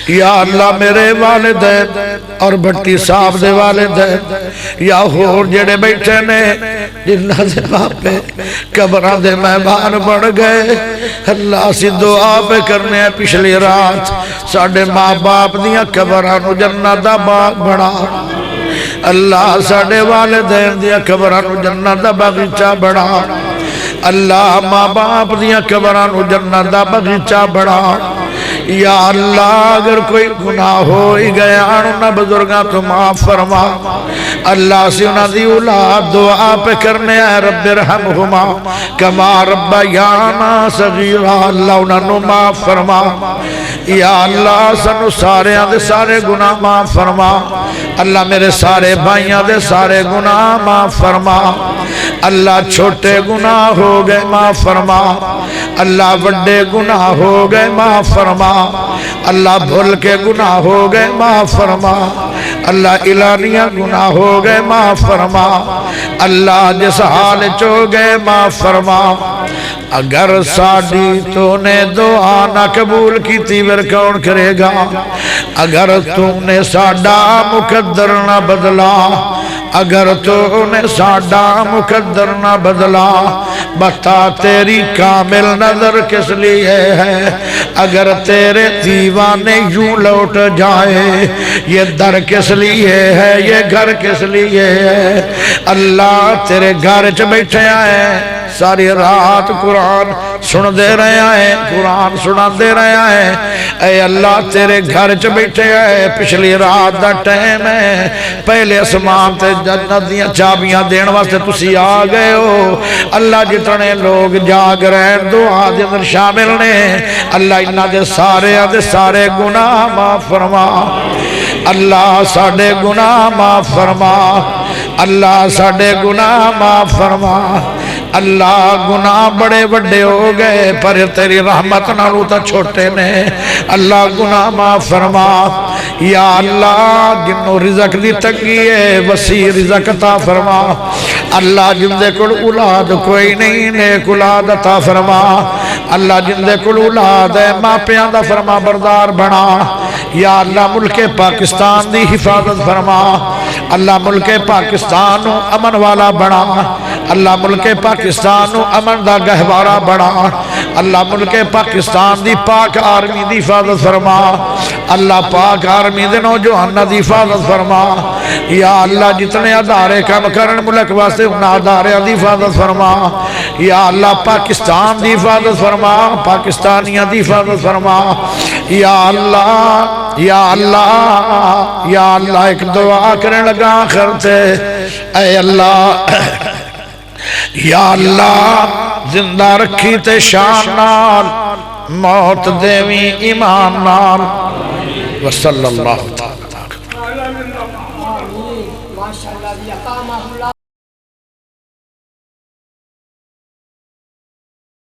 یا اللہ میرے والدین اور بھٹی صاحب دے والدین یا ہور جڑے بیٹھے نے جنہ دے باپے قبران دے مہمان بڑھ گئے اللہ سی دعا پہ کرنے ہیں پچھلی رات ساڑھے ماں باپ دیاں قبران جنت دا باغ بڑھا اللہ ساڑھے والدین دیاں قبران جنت دا باغیچہ بڑھا اللہ ماں باپ دیاں قبران جنت دا باغیچہ بڑھا یا اللہ اگر کوئی گناہ ہو ہی گیا انہوں بزرگاں تو معاف فرما اللہ سے انہوں دی اولاد دعا پہ کرنے ہیں رب ارحمہما کما ربیانا صغیرا اللہ انہوں معاف فرما یا اللہ سنو سارے آدھے سارے گناہ معاف فرما اللہ میرے سارے بھائیاں دے سارے گناہ معاف فرما اللہ چھوٹے گناہ ہو گئے معاف فرما اللہ بڑے گناہ ہو گئے معاف فرما اللہ بھول کے گناہ ہو گئے معاف فرما اللہ اعلانیہ گناہ ہو گئے معاف فرما اللہ جس حال چو گئے معاف فرما اگر ساڑی تو نے دعا نہ قبول کی تیور کون کرے گا اگر تم نے ساڑا مقدر نہ بدلا اگر تو نے ساڑا مقدر نہ بدلا بتا تیری کامل نظر کس لیے ہے اگر تیرے دیوانے یوں لوٹ جائے یہ در کس لیے ہے یہ گھر کس لیے ہے اللہ تیرے گھر چ بیٹھے آئے ساری رات قرآن سن دے رہے ہیں قرآن سنا دے رہے ہیں اے اللہ تیرے گھر چ بیٹھے ہیں پچھلی رات دا ٹائم ہے پہلے اسمان تے جنت دیاں چابیاں دین واسطے تسی آ گئے ہو اللہ جتنے لوگ جاگ رہے ہیں دعا دے اندر شامل نے اللہ انہاں دے سارے گناہ معاف فرما اللہ ساڑے گناہ معاف فرما اللہ ساڑے گناہ معاف فرما اللہ گناہ بڑے بڑے ہو گئے پر تیری رحمت نالو تا چھوٹے نے اللہ گناہ معاف فرما یا اللہ جنہوں رزق دی تنگی ہے وسیع رزق عطا فرما اللہ جن دے کل اولاد کوئی نہیں نیک اولاد عطا فرما اللہ جن دے کل اولاد ہے ماں پیاں دا فرما بردار بنا یا اللہ ملک پاکستان دی حفاظت فرما اللہ ملک پاکستان نو امن والا بنا اللہ ملک پاکستان نو امن دا گہوارہ بنا اللہ ملک پاکستان دی پاک آرمی دی حفاظت فرما اللہ پاک آرمی دے نوجوان دی حفاظت فرما یا اللہ جتنے ادارے کام کرن ملک واسطے ان ادارے دی حفاظت فرما یا اللہ پاکستان دی حفاظت فرما پاکستانیاں دی حفاظت فرما یا اللہ یا اللہ یا اللہ ایک دعا کرنے لگا آخر تے اے اللہ یا اللہ زندہ رکھی تے شان نال موت دیویں ایمان نال وصلی اللہ